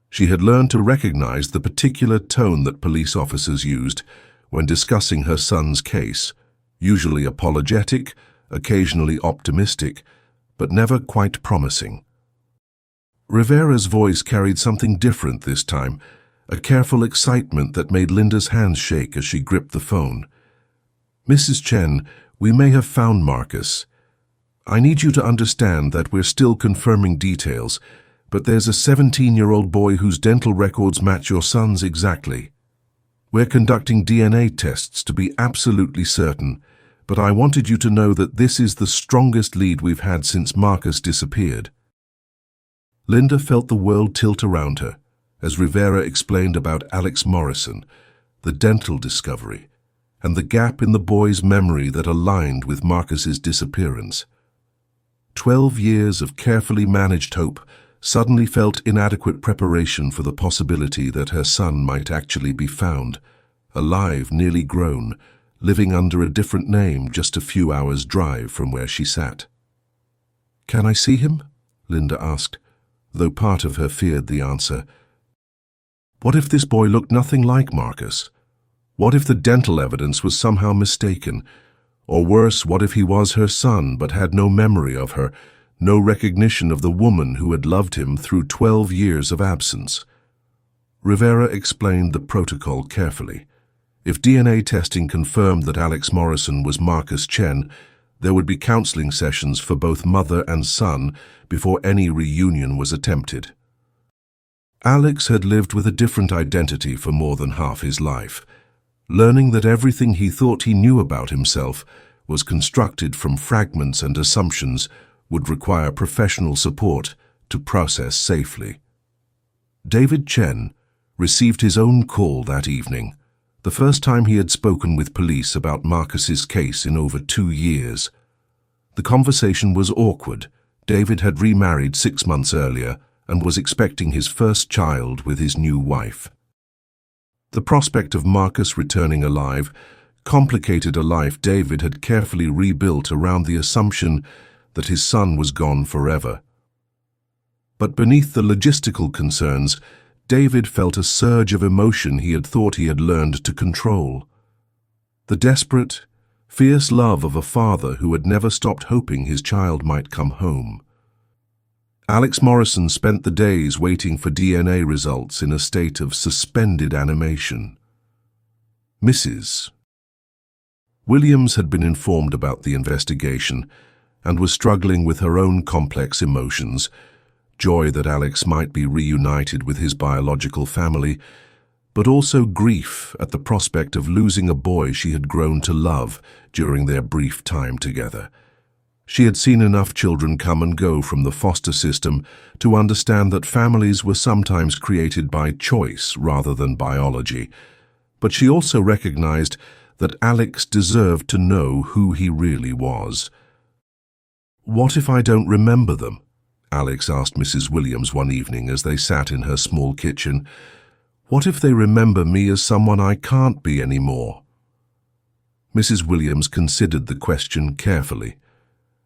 She had learned to recognize the particular tone that police officers used when discussing her son's case, usually apologetic, occasionally optimistic, but never quite promising. Rivera's voice carried something different this time, a careful excitement that made Linda's hands shake as she gripped the phone. "Mrs. Chen, we may have found Marcus. I need you to understand that we're still confirming details, but there's a 17-year-old boy whose dental records match your son's exactly. We're conducting DNA tests to be absolutely certain, but I wanted you to know that this is the strongest lead we've had since Marcus disappeared." Linda felt the world tilt around her as Rivera explained about Alex Morrison, the dental discovery, and the gap in the boy's memory that aligned with Marcus's disappearance. 12 years of carefully managed hope suddenly felt inadequate preparation for the possibility that her son might actually be found, alive, nearly grown, living under a different name just a few hours' drive from where she sat. "Can I see him?" Linda asked, though part of her feared the answer. What if this boy looked nothing like Marcus? What if the dental evidence was somehow mistaken? Or worse, what if he was her son but had no memory of her, no recognition of the woman who had loved him through 12 years of absence? Rivera explained the protocol carefully. If DNA testing confirmed that Alex Morrison was Marcus Chen, there would be counseling sessions for both mother and son before any reunion was attempted. Alex had lived with a different identity for more than half his life. Learning that everything he thought he knew about himself was constructed from fragments and assumptions would require professional support to process safely. David Chen received his own call that evening, the first time he had spoken with police about Marcus's case in over 2 years. The conversation was awkward. David had remarried 6 months earlier and was expecting his first child with his new wife. The prospect of Marcus returning alive complicated a life David had carefully rebuilt around the assumption that his son was gone forever. But beneath the logistical concerns, David felt a surge of emotion he had thought he had learned to control. The desperate, fierce love of a father who had never stopped hoping his child might come home. Alex Morrison spent the days waiting for DNA results in a state of suspended animation. Mrs. Williams had been informed about the investigation and was struggling with her own complex emotions, joy that Alex might be reunited with his biological family, but also grief at the prospect of losing a boy she had grown to love during their brief time together. She had seen enough children come and go from the foster system to understand that families were sometimes created by choice rather than biology, but she also recognized that Alex deserved to know who he really was. "What if I don't remember them?" Alex asked Mrs. Williams one evening as they sat in her small kitchen. "What if they remember me as someone I can't be anymore?" Mrs. Williams considered the question carefully.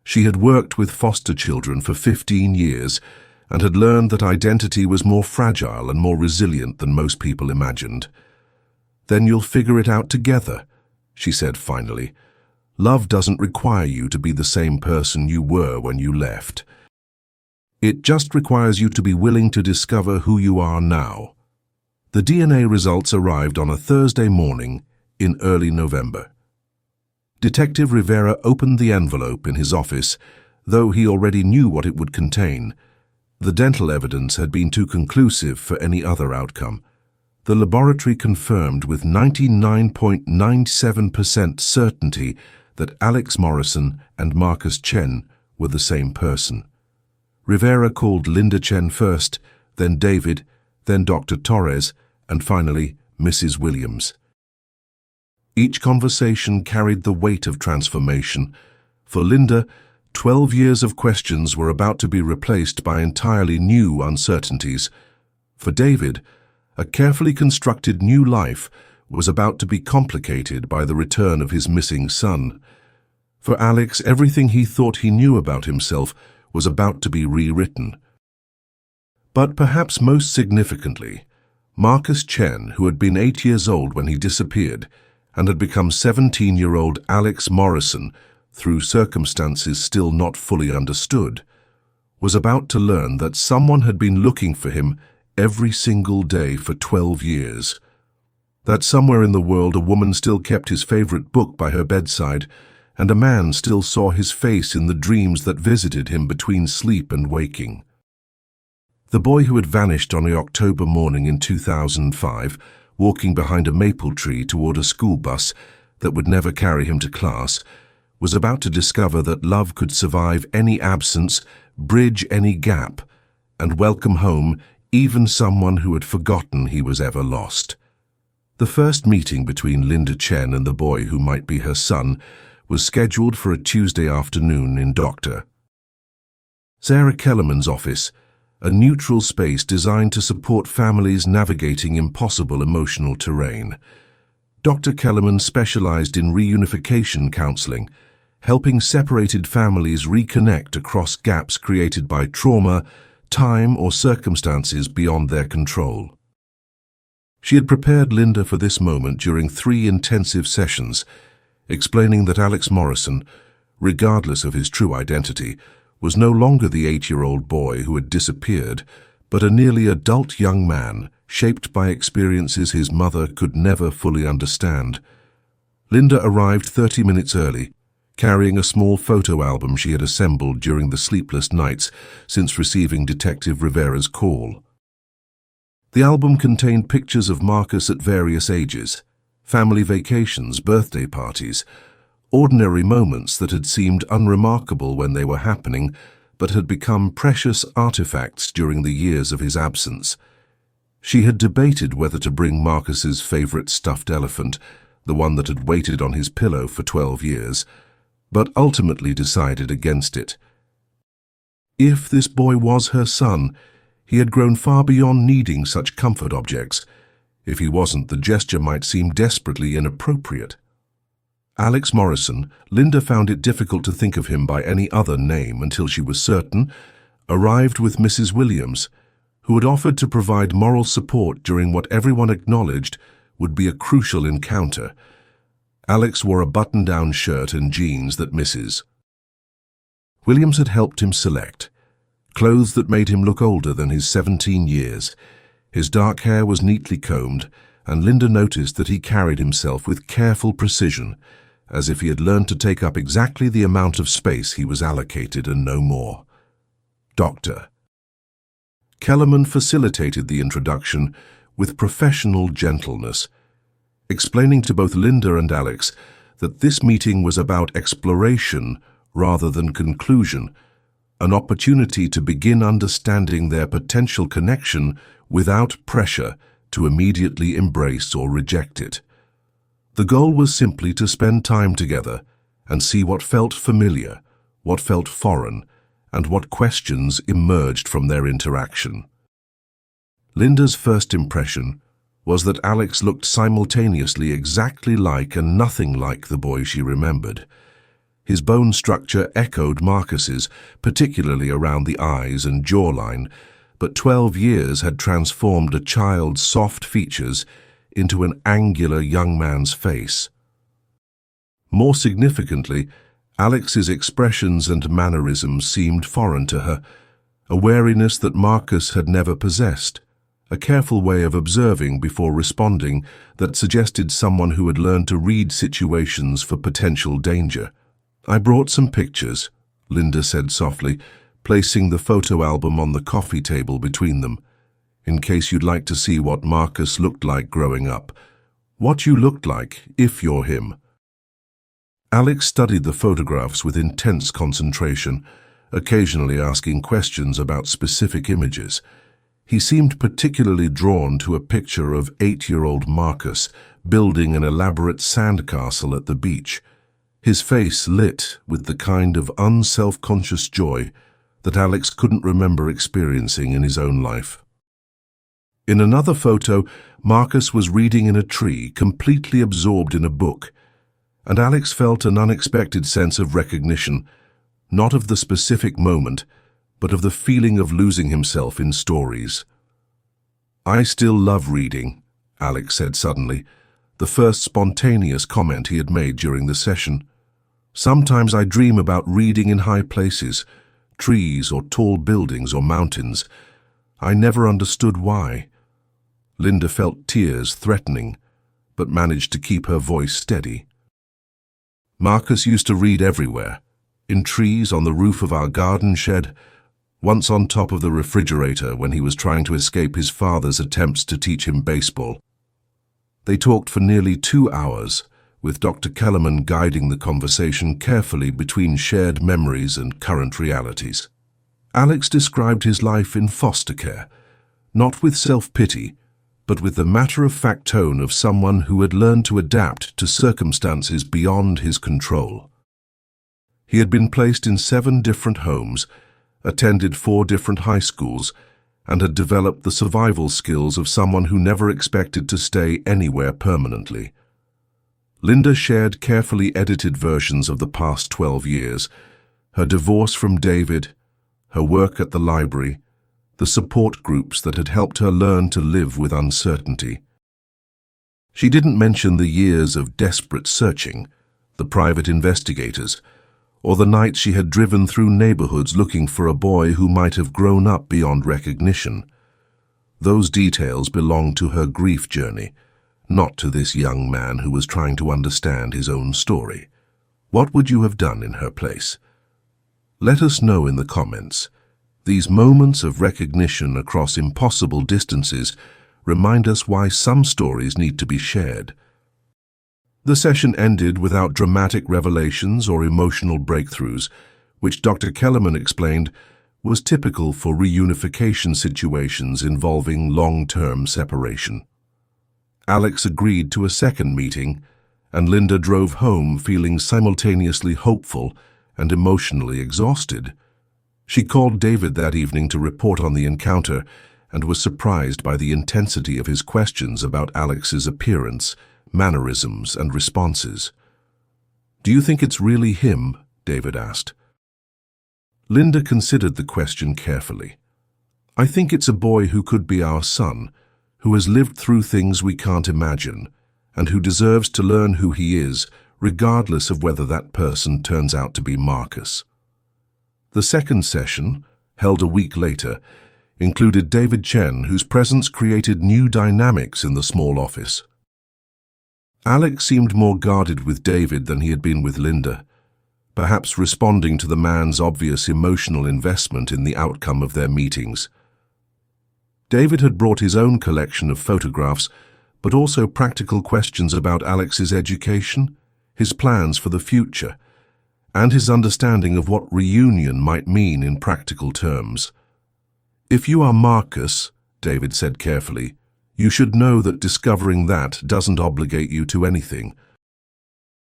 She had worked with foster children for 15 years and had learned that identity was more fragile and more resilient than most people imagined. "Then you'll figure it out together," she said finally. "Love doesn't require you to be the same person you were when you left. It just requires you to be willing to discover who you are now." The DNA results arrived on a Thursday morning in early November. Detective Rivera opened the envelope in his office, though he already knew what it would contain. The dental evidence had been too conclusive for any other outcome. The laboratory confirmed with 99.97% certainty that Alex Morrison and Marcus Chen were the same person. Rivera called Linda Chen first, then David, then Dr. Torres, and finally Mrs. Williams. Each conversation carried the weight of transformation. For Linda, 12 years of questions were about to be replaced by entirely new uncertainties. For David, a carefully constructed new life was about to be complicated by the return of his missing son. For Alex, everything he thought he knew about himself was about to be rewritten. But perhaps most significantly, Marcus Chen, who had been 8 years old when he disappeared, and had become 17-year-old Alex Morrison through circumstances still not fully understood, was about to learn that someone had been looking for him every single day for 12 years. That somewhere in the world a woman still kept his favorite book by her bedside, and a man still saw his face in the dreams that visited him between sleep and waking. The boy who had vanished on a October morning in 2005, walking behind a maple tree toward a school bus that would never carry him to class, was about to discover that love could survive any absence, bridge any gap, and welcome home even someone who had forgotten he was ever lost. The first meeting between Linda Chen and the boy who might be her son was scheduled for a Tuesday afternoon in Dr. Sarah Kellerman's office, a neutral space designed to support families navigating impossible emotional terrain. Dr. Kellerman specialized in reunification counseling, helping separated families reconnect across gaps created by trauma, time, or circumstances beyond their control. She had prepared Linda for this moment during 3 intensive sessions, explaining that Alex Morrison, regardless of his true identity, was no longer the 8-year-old boy who had disappeared, but a nearly adult young man, shaped by experiences his mother could never fully understand. Linda arrived 30 minutes early, carrying a small photo album she had assembled during the sleepless nights since receiving Detective Rivera's call. The album contained pictures of Marcus at various ages, family vacations, birthday parties, ordinary moments that had seemed unremarkable when they were happening, but had become precious artifacts during the years of his absence. She had debated whether to bring Marcus's favorite stuffed elephant, the one that had waited on his pillow for 12 years, but ultimately decided against it. If this boy was her son, he had grown far beyond needing such comfort objects. If he wasn't, the gesture might seem desperately inappropriate. Alex Morrison, Linda found it difficult to think of him by any other name until she was certain, arrived with Mrs. Williams, who had offered to provide moral support during what everyone acknowledged would be a crucial encounter. Alex wore a button-down shirt and jeans that Mrs. Williams had helped him select, clothes that made him look older than his 17 years. His dark hair was neatly combed, and Linda noticed that he carried himself with careful precision, as if he had learned to take up exactly the amount of space he was allocated and no more. Dr. Kellerman facilitated the introduction with professional gentleness, explaining to both Linda and Alex that this meeting was about exploration rather than conclusion, an opportunity to begin understanding their potential connection without pressure to immediately embrace or reject it. The goal was simply to spend time together and see what felt familiar, what felt foreign, and what questions emerged from their interaction. Linda's first impression was that Alex looked simultaneously exactly like and nothing like the boy she remembered. His bone structure echoed Marcus's, particularly around the eyes and jawline, but 12 years had transformed a child's soft features into an angular young man's face. More significantly, Alex's expressions and mannerisms seemed foreign to her, a wariness that Marcus had never possessed, a careful way of observing before responding that suggested someone who had learned to read situations for potential danger. "I brought some pictures," Linda said softly, placing the photo album on the coffee table between them, "in case you'd like to see what Marcus looked like growing up. What you looked like, if you're him." Alex studied the photographs with intense concentration, occasionally asking questions about specific images. He seemed particularly drawn to a picture of 8-year-old Marcus building an elaborate sandcastle at the beach, his face lit with the kind of unself-conscious joy that Alex couldn't remember experiencing in his own life. In another photo, Marcus was reading in a tree, completely absorbed in a book, and Alex felt an unexpected sense of recognition, not of the specific moment, but of the feeling of losing himself in stories. "I still love reading," Alex said suddenly, the first spontaneous comment he had made during the session. "Sometimes I dream about reading in high places, trees or tall buildings or mountains. I never understood why." Linda felt tears threatening, but managed to keep her voice steady. "Marcus used to read everywhere, in trees, on the roof of our garden shed, once on top of the refrigerator when he was trying to escape his father's attempts to teach him baseball." They talked for nearly 2 hours, with Dr. Kellerman guiding the conversation carefully between shared memories and current realities. Alex described his life in foster care, not with self-pity, but with the matter-of-fact tone of someone who had learned to adapt to circumstances beyond his control. He had been placed in 7 different homes, attended 4 different high schools, and had developed the survival skills of someone who never expected to stay anywhere permanently. Linda shared carefully edited versions of the past 12 years, her divorce from David, her work at the library, the support groups that had helped her learn to live with uncertainty. She didn't mention the years of desperate searching, the private investigators, or the nights she had driven through neighborhoods looking for a boy who might have grown up beyond recognition. Those details belonged to her grief journey, not to this young man who was trying to understand his own story. What would you have done in her place? Let us know in the comments. These moments of recognition across impossible distances remind us why some stories need to be shared. The session ended without dramatic revelations or emotional breakthroughs, which Dr. Kellerman explained was typical for reunification situations involving long-term separation. Alex agreed to a second meeting, and Linda drove home feeling simultaneously hopeful and emotionally exhausted. She called David that evening to report on the encounter and was surprised by the intensity of his questions about Alex's appearance, mannerisms, and responses. "Do you think it's really him?" David asked. Linda considered the question carefully. "I think it's a boy who could be our son, who has lived through things we can't imagine, and who deserves to learn who he is, regardless of whether that person turns out to be Marcus." The second session, held a week later, included David Chen, whose presence created new dynamics in the small office. Alex seemed more guarded with David than he had been with Linda, perhaps responding to the man's obvious emotional investment in the outcome of their meetings. David had brought his own collection of photographs, but also practical questions about Alex's education, his plans for the future, and his understanding of what reunion might mean in practical terms. "If you are Marcus," David said carefully, "you should know that discovering that doesn't obligate you to anything.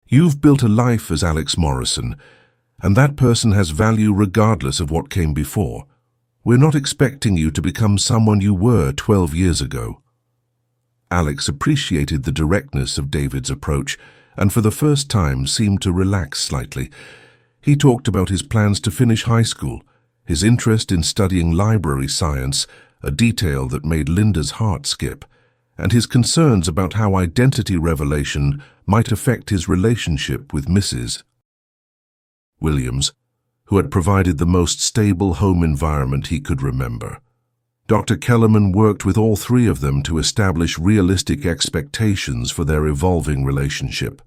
You've built a life as Alex Morrison, and that person has value regardless of what came before. We're not expecting you to become someone you were 12 years ago." Alex appreciated the directness of David's approach and for the first time seemed to relax slightly. He talked about his plans to finish high school, his interest in studying library science, a detail that made Linda's heart skip, and his concerns about how identity revelation might affect his relationship with Mrs. Williams, who had provided the most stable home environment he could remember. Dr. Kellerman worked with all three of them to establish realistic expectations for their evolving relationship.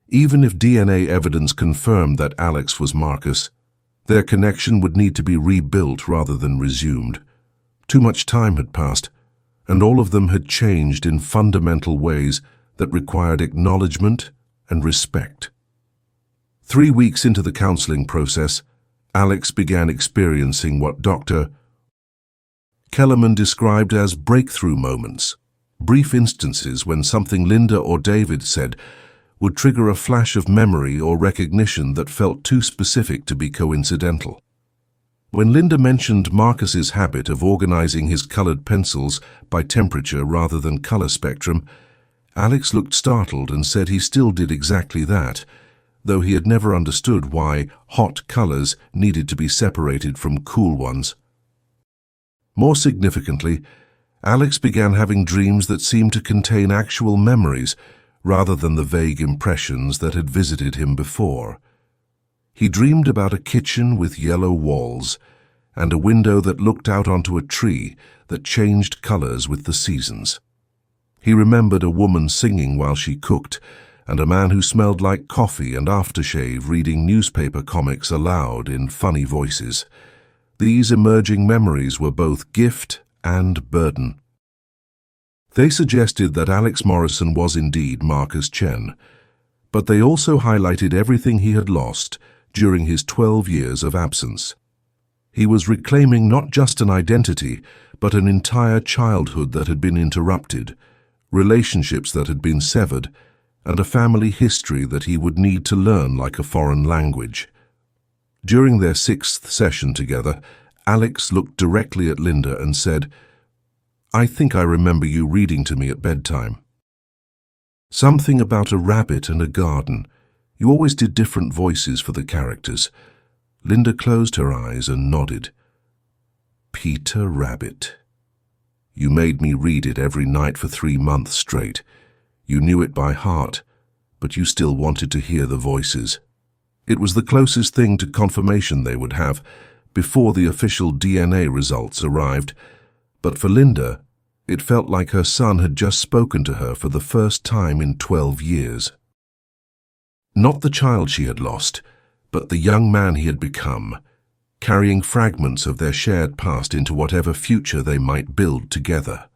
Even if DNA evidence confirmed that Alex was Marcus, their connection would need to be rebuilt rather than resumed. Too much time had passed, and all of them had changed in fundamental ways that required acknowledgement and respect. 3 weeks into the counseling process, Alex began experiencing what Dr. Kellerman described as breakthrough moments, brief instances when something Linda or David said would trigger a flash of memory or recognition that felt too specific to be coincidental. When Linda mentioned Marcus's habit of organizing his colored pencils by temperature rather than color spectrum, Alex looked startled and said he still did exactly that, though he had never understood why hot colors needed to be separated from cool ones. More significantly, Alex began having dreams that seemed to contain actual memories rather than the vague impressions that had visited him before. He dreamed about a kitchen with yellow walls and a window that looked out onto a tree that changed colors with the seasons. He remembered a woman singing while she cooked, and a man who smelled like coffee and aftershave reading newspaper comics aloud in funny voices. These emerging memories were both gift and burden. They suggested that Alex Morrison was indeed Marcus Chen, but they also highlighted everything he had lost during his 12 years of absence. He was reclaiming not just an identity, but an entire childhood that had been interrupted, relationships that had been severed, and a family history that he would need to learn like a foreign language. During their 6th session together, Alex looked directly at Linda and said, "I think I remember you reading to me at bedtime. Something about a rabbit and a garden. You always did different voices for the characters." Linda closed her eyes and nodded. "Peter Rabbit. You made me read it every night for 3 months straight. You knew it by heart, but you still wanted to hear the voices." It was the closest thing to confirmation they would have before the official DNA results arrived, but for Linda, it felt like her son had just spoken to her for the first time in 12 years. Not the child she had lost, but the young man he had become, carrying fragments of their shared past into whatever future they might build together.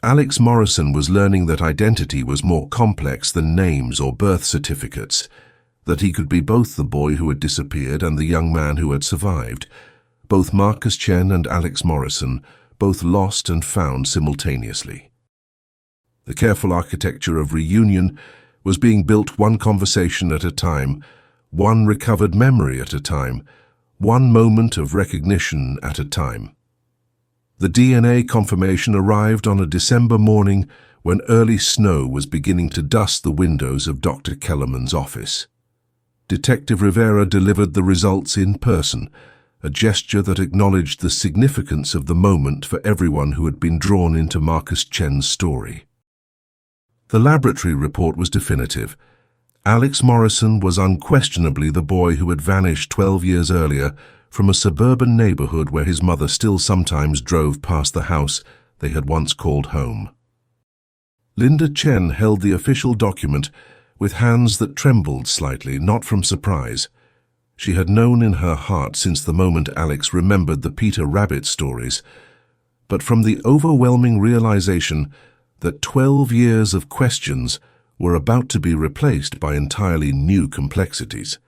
Alex Morrison was learning that identity was more complex than names or birth certificates, that he could be both the boy who had disappeared and the young man who had survived, both Marcus Chen and Alex Morrison, both lost and found simultaneously. The careful architecture of reunion was being built one conversation at a time, one recovered memory at a time, one moment of recognition at a time. The DNA confirmation arrived on a December morning when early snow was beginning to dust the windows of Dr. Kellerman's office. Detective Rivera delivered the results in person, a gesture that acknowledged the significance of the moment for everyone who had been drawn into Marcus Chen's story. The laboratory report was definitive. Alex Morrison was unquestionably the boy who had vanished 12 years earlier from a suburban neighborhood where his mother still sometimes drove past the house they had once called home. Linda Chen held the official document with hands that trembled slightly, not from surprise. She had known in her heart since the moment Alex remembered the Peter Rabbit stories, but from the overwhelming realization that 12 years of questions were about to be replaced by entirely new complexities.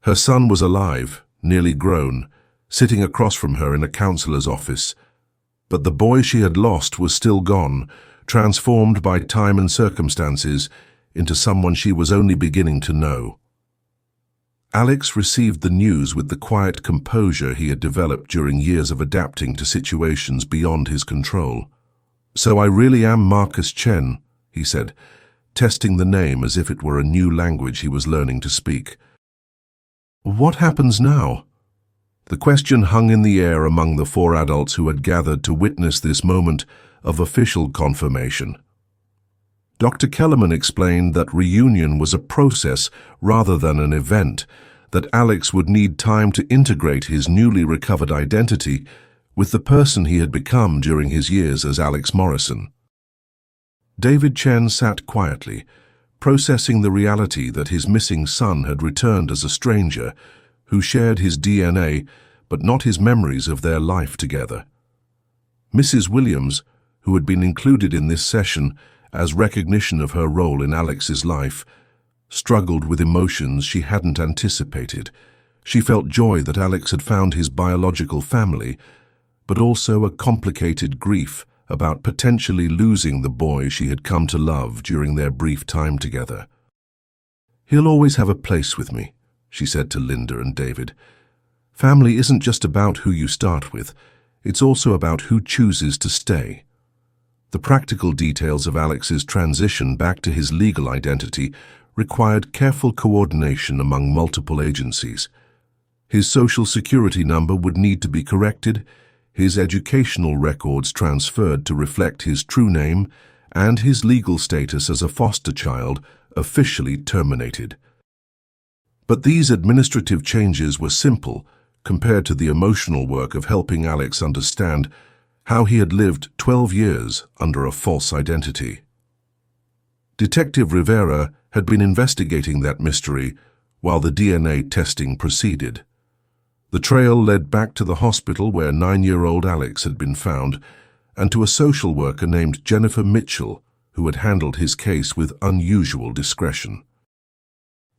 Her son was alive, nearly grown, sitting across from her in a counselor's office, but the boy she had lost was still gone, transformed by time and circumstances into someone she was only beginning to know. Alex received the news with the quiet composure he had developed during years of adapting to situations beyond his control. "So I really am Marcus Chen," he said, testing the name as if it were a new language he was learning to speak. "What happens now?" The question hung in the air among the four adults who had gathered to witness this moment of official confirmation. Dr. Kellerman explained that reunion was a process rather than an event, that Alex would need time to integrate his newly recovered identity with the person he had become during his years as Alex Morrison. David Chen sat quietly, processing the reality that his missing son had returned as a stranger who shared his DNA but not his memories of their life together. Mrs. Williams, who had been included in this session as recognition of her role in Alex's life, struggled with emotions she hadn't anticipated. She felt joy that Alex had found his biological family, but also a complicated grief about potentially losing the boy she had come to love during their brief time together. "He'll always have a place with me," she said to Linda and David. "Family isn't just about who you start with, it's also about who chooses to stay." The practical details of Alex's transition back to his legal identity required careful coordination among multiple agencies. His social security number would need to be corrected, his educational records transferred to reflect his true name, and his legal status as a foster child officially terminated. But these administrative changes were simple compared to the emotional work of helping Alex understand how he had lived 12 years under a false identity. Detective Rivera had been investigating that mystery while the DNA testing proceeded. The trail led back to the hospital where 9-year-old Alex had been found, and to a social worker named Jennifer Mitchell, who had handled his case with unusual discretion.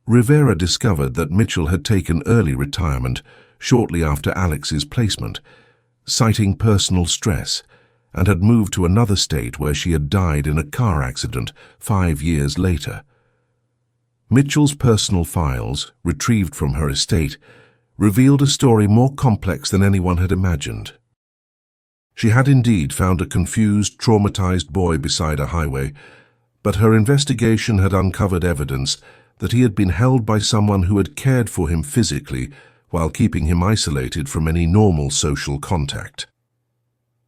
Rivera discovered that Mitchell had taken early retirement shortly after Alex's placement, citing personal stress, and had moved to another state where she had died in a car accident 5 years later. Mitchell's personal files, retrieved from her estate, revealed a story more complex than anyone had imagined. She had indeed found a confused, traumatized boy beside a highway, but her investigation had uncovered evidence that he had been held by someone who had cared for him physically while keeping him isolated from any normal social contact.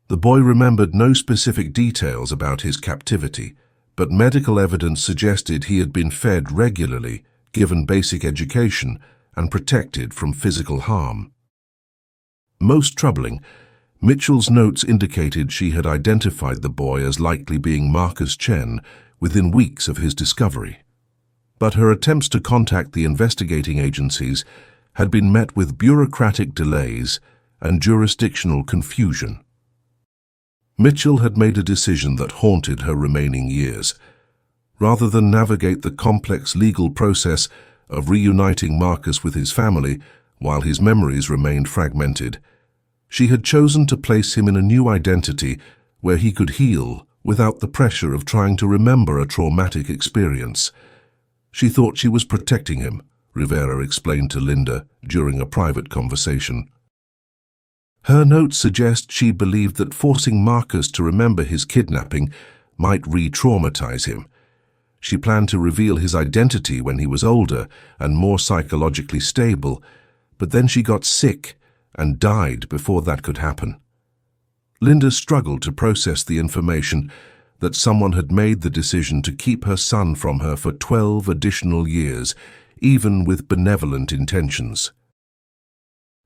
The boy remembered no specific details about his captivity, but medical evidence suggested he had been fed regularly, given basic education, and protected from physical harm. Most troubling, Mitchell's notes indicated she had identified the boy as likely being Marcus Chen within weeks of his discovery. But her attempts to contact the investigating agencies had been met with bureaucratic delays and jurisdictional confusion. Mitchell had made a decision that haunted her remaining years. Rather than navigate the complex legal process of reuniting Marcus with his family while his memories remained fragmented, she had chosen to place him in a new identity where he could heal without the pressure of trying to remember a traumatic experience. She thought she was protecting him, Rivera explained to Linda during a private conversation. Her notes suggest she believed that forcing Marcus to remember his kidnapping might re-traumatize him. She planned to reveal his identity when he was older and more psychologically stable, but then she got sick and died before that could happen. Linda struggled to process the information that someone had made the decision to keep her son from her for 12 additional years, even with benevolent intentions.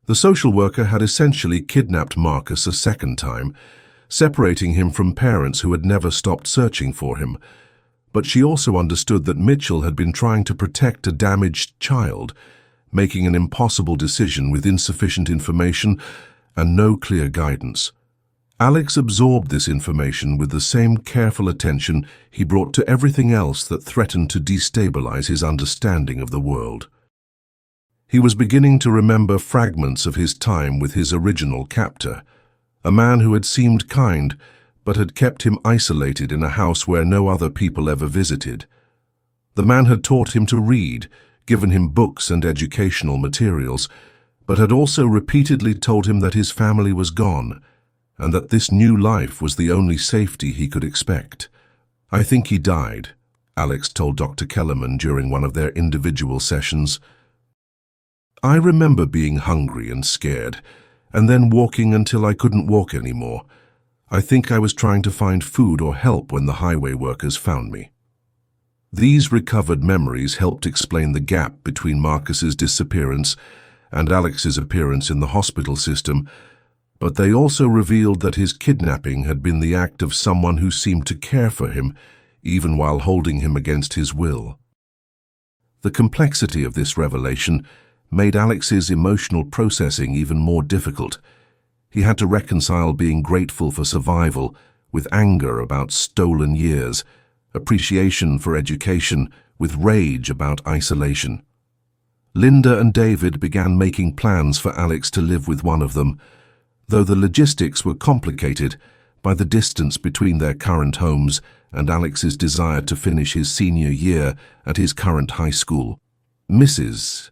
The social worker had essentially kidnapped Marcus a second time, separating him from parents who had never stopped searching for him. But she also understood that Mitchell had been trying to protect a damaged child, making an impossible decision with insufficient information and no clear guidance. Alex absorbed this information with the same careful attention he brought to everything else that threatened to destabilize his understanding of the world. He was beginning to remember fragments of his time with his original captor, a man who had seemed kind but had kept him isolated in a house where no other people ever visited. The man had taught him to read, given him books and educational materials, but had also repeatedly told him that his family was gone, and that this new life was the only safety he could expect. "I think he died," Alex told Dr. Kellerman during one of their individual sessions. "I remember being hungry and scared, and then walking until I couldn't walk anymore. I think I was trying to find food or help when the highway workers found me." These recovered memories helped explain the gap between Marcus's disappearance and Alex's appearance in the hospital system, but they also revealed that his kidnapping had been the act of someone who seemed to care for him, even while holding him against his will. The complexity of this revelation made Alex's emotional processing even more difficult. He had to reconcile being grateful for survival with anger about stolen years, appreciation for education with rage about isolation. Linda and David began making plans for Alex to live with one of them, though the logistics were complicated by the distance between their current homes and Alex's desire to finish his senior year at his current high school. Mrs.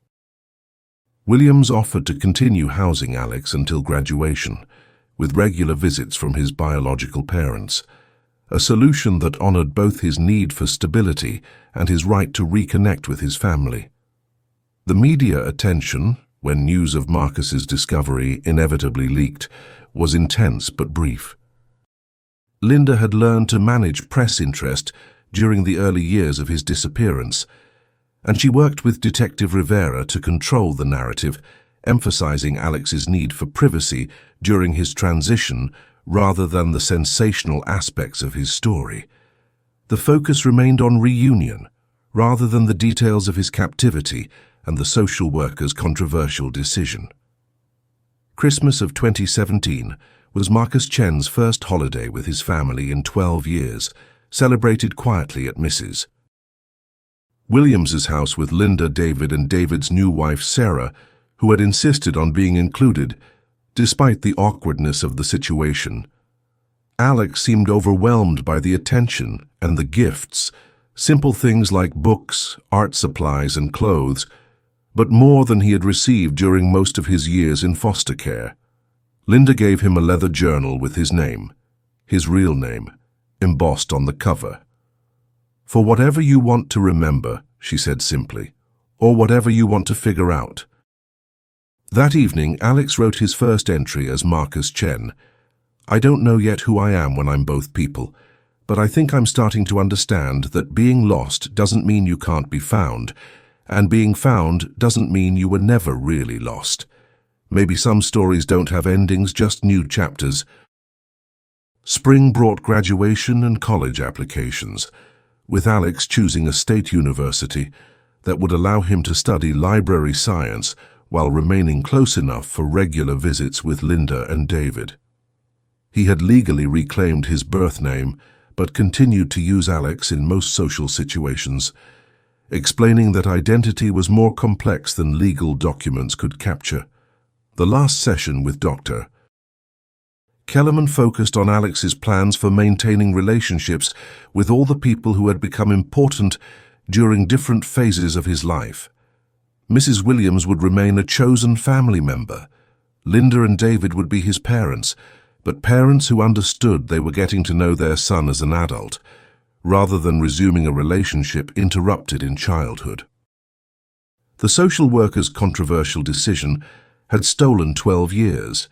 Williams offered to continue housing Alex until graduation, with regular visits from his biological parents, a solution that honored both his need for stability and his right to reconnect with his family. The media attention, when news of Marcus's discovery inevitably leaked, was intense but brief. Linda had learned to manage press interest during the early years of his disappearance, and she worked with Detective Rivera to control the narrative, emphasizing Alex's need for privacy during his transition rather than the sensational aspects of his story. The focus remained on reunion, rather than the details of his captivity and the social worker's controversial decision. Christmas of 2017 was Marcus Chen's first holiday with his family in 12 years, celebrated quietly at Mrs. Williams's house with Linda, David, and David's new wife Sarah, who had insisted on being included, despite the awkwardness of the situation. Alex seemed overwhelmed by the attention and the gifts, simple things like books, art supplies, and clothes, but more than he had received during most of his years in foster care. Linda gave him a leather journal with his name, his real name, embossed on the cover. "For whatever you want to remember," she said simply, "or whatever you want to figure out." That evening, Alex wrote his first entry as Marcus Chen. "I don't know yet who I am when I'm both people, but I think I'm starting to understand that being lost doesn't mean you can't be found, and being found doesn't mean you were never really lost. Maybe some stories don't have endings, just new chapters." Spring brought graduation and college applications, with Alex choosing a state university that would allow him to study library science while remaining close enough for regular visits with Linda and David. He had legally reclaimed his birth name, but continued to use Alex in most social situations, explaining that identity was more complex than legal documents could capture. The last session with Dr. Kellerman focused on Alex's plans for maintaining relationships with all the people who had become important during different phases of his life. Mrs. Williams would remain a chosen family member. Linda and David would be his parents, but parents who understood they were getting to know their son as an adult, rather than resuming a relationship interrupted in childhood. The social worker's controversial decision had stolen 12 years,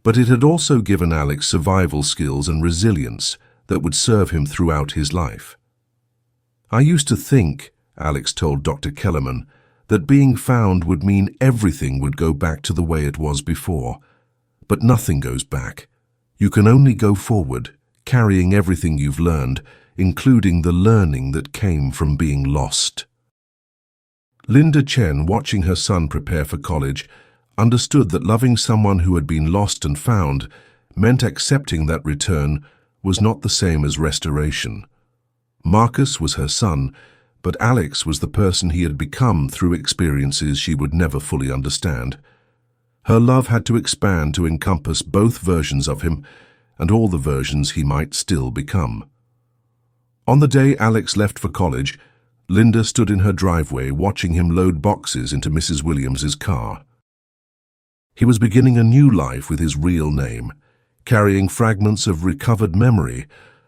but it had also given Alex survival skills and resilience that would serve him throughout his life. "I used to think," Alex told Dr. Kellerman, "that being found would mean everything would go back to the way it was before. But nothing goes back. You can only go forward, carrying everything you've learned, including the learning that came from being lost." Linda Chen, watching her son prepare for college, understood that loving someone who had been lost and found meant accepting that return was not the same as restoration. Marcus was her son, but Alex was the person he had become through experiences she would never fully understand. Her love had to expand to encompass both versions of him and all the versions he might still become. On the day Alex left for college, Linda stood in her driveway watching him load boxes into Mrs. Williams's car. He was beginning a new life with his real name, carrying fragments of recovered memory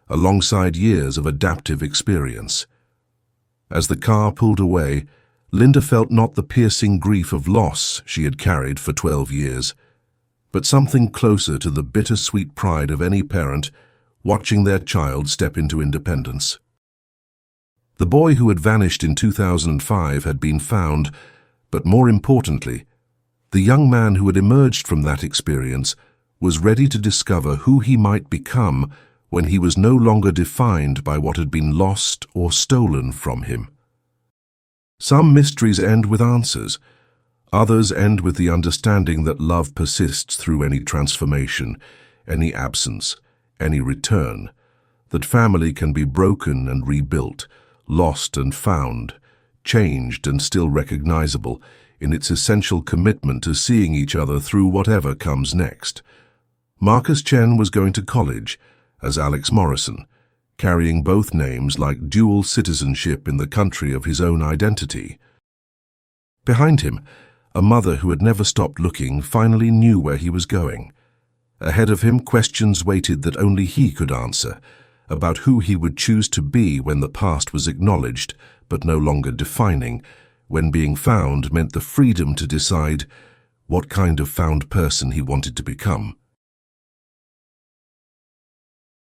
alongside years of adaptive experience. As the car pulled away, Linda felt not the piercing grief of loss she had carried for 12 years, but something closer to the bittersweet pride of any parent watching their child step into independence. The boy who had vanished in 2005 had been found, but more importantly, the young man who had emerged from that experience was ready to discover who he might become when he was no longer defined by what had been lost or stolen from him. Some mysteries end with answers. Others end with the understanding that love persists through any transformation, any absence, any return, that family can be broken and rebuilt, lost and found, changed and still recognizable in its essential commitment to seeing each other through whatever comes next. Marcus Chen was going to college as Alex Morrison, carrying both names like dual citizenship in the country of his own identity. Behind him, a mother who had never stopped looking finally knew where he was going. Ahead of him, questions waited that only he could answer, about who he would choose to be when the past was acknowledged but no longer defining, when being found meant the freedom to decide what kind of found person he wanted to become.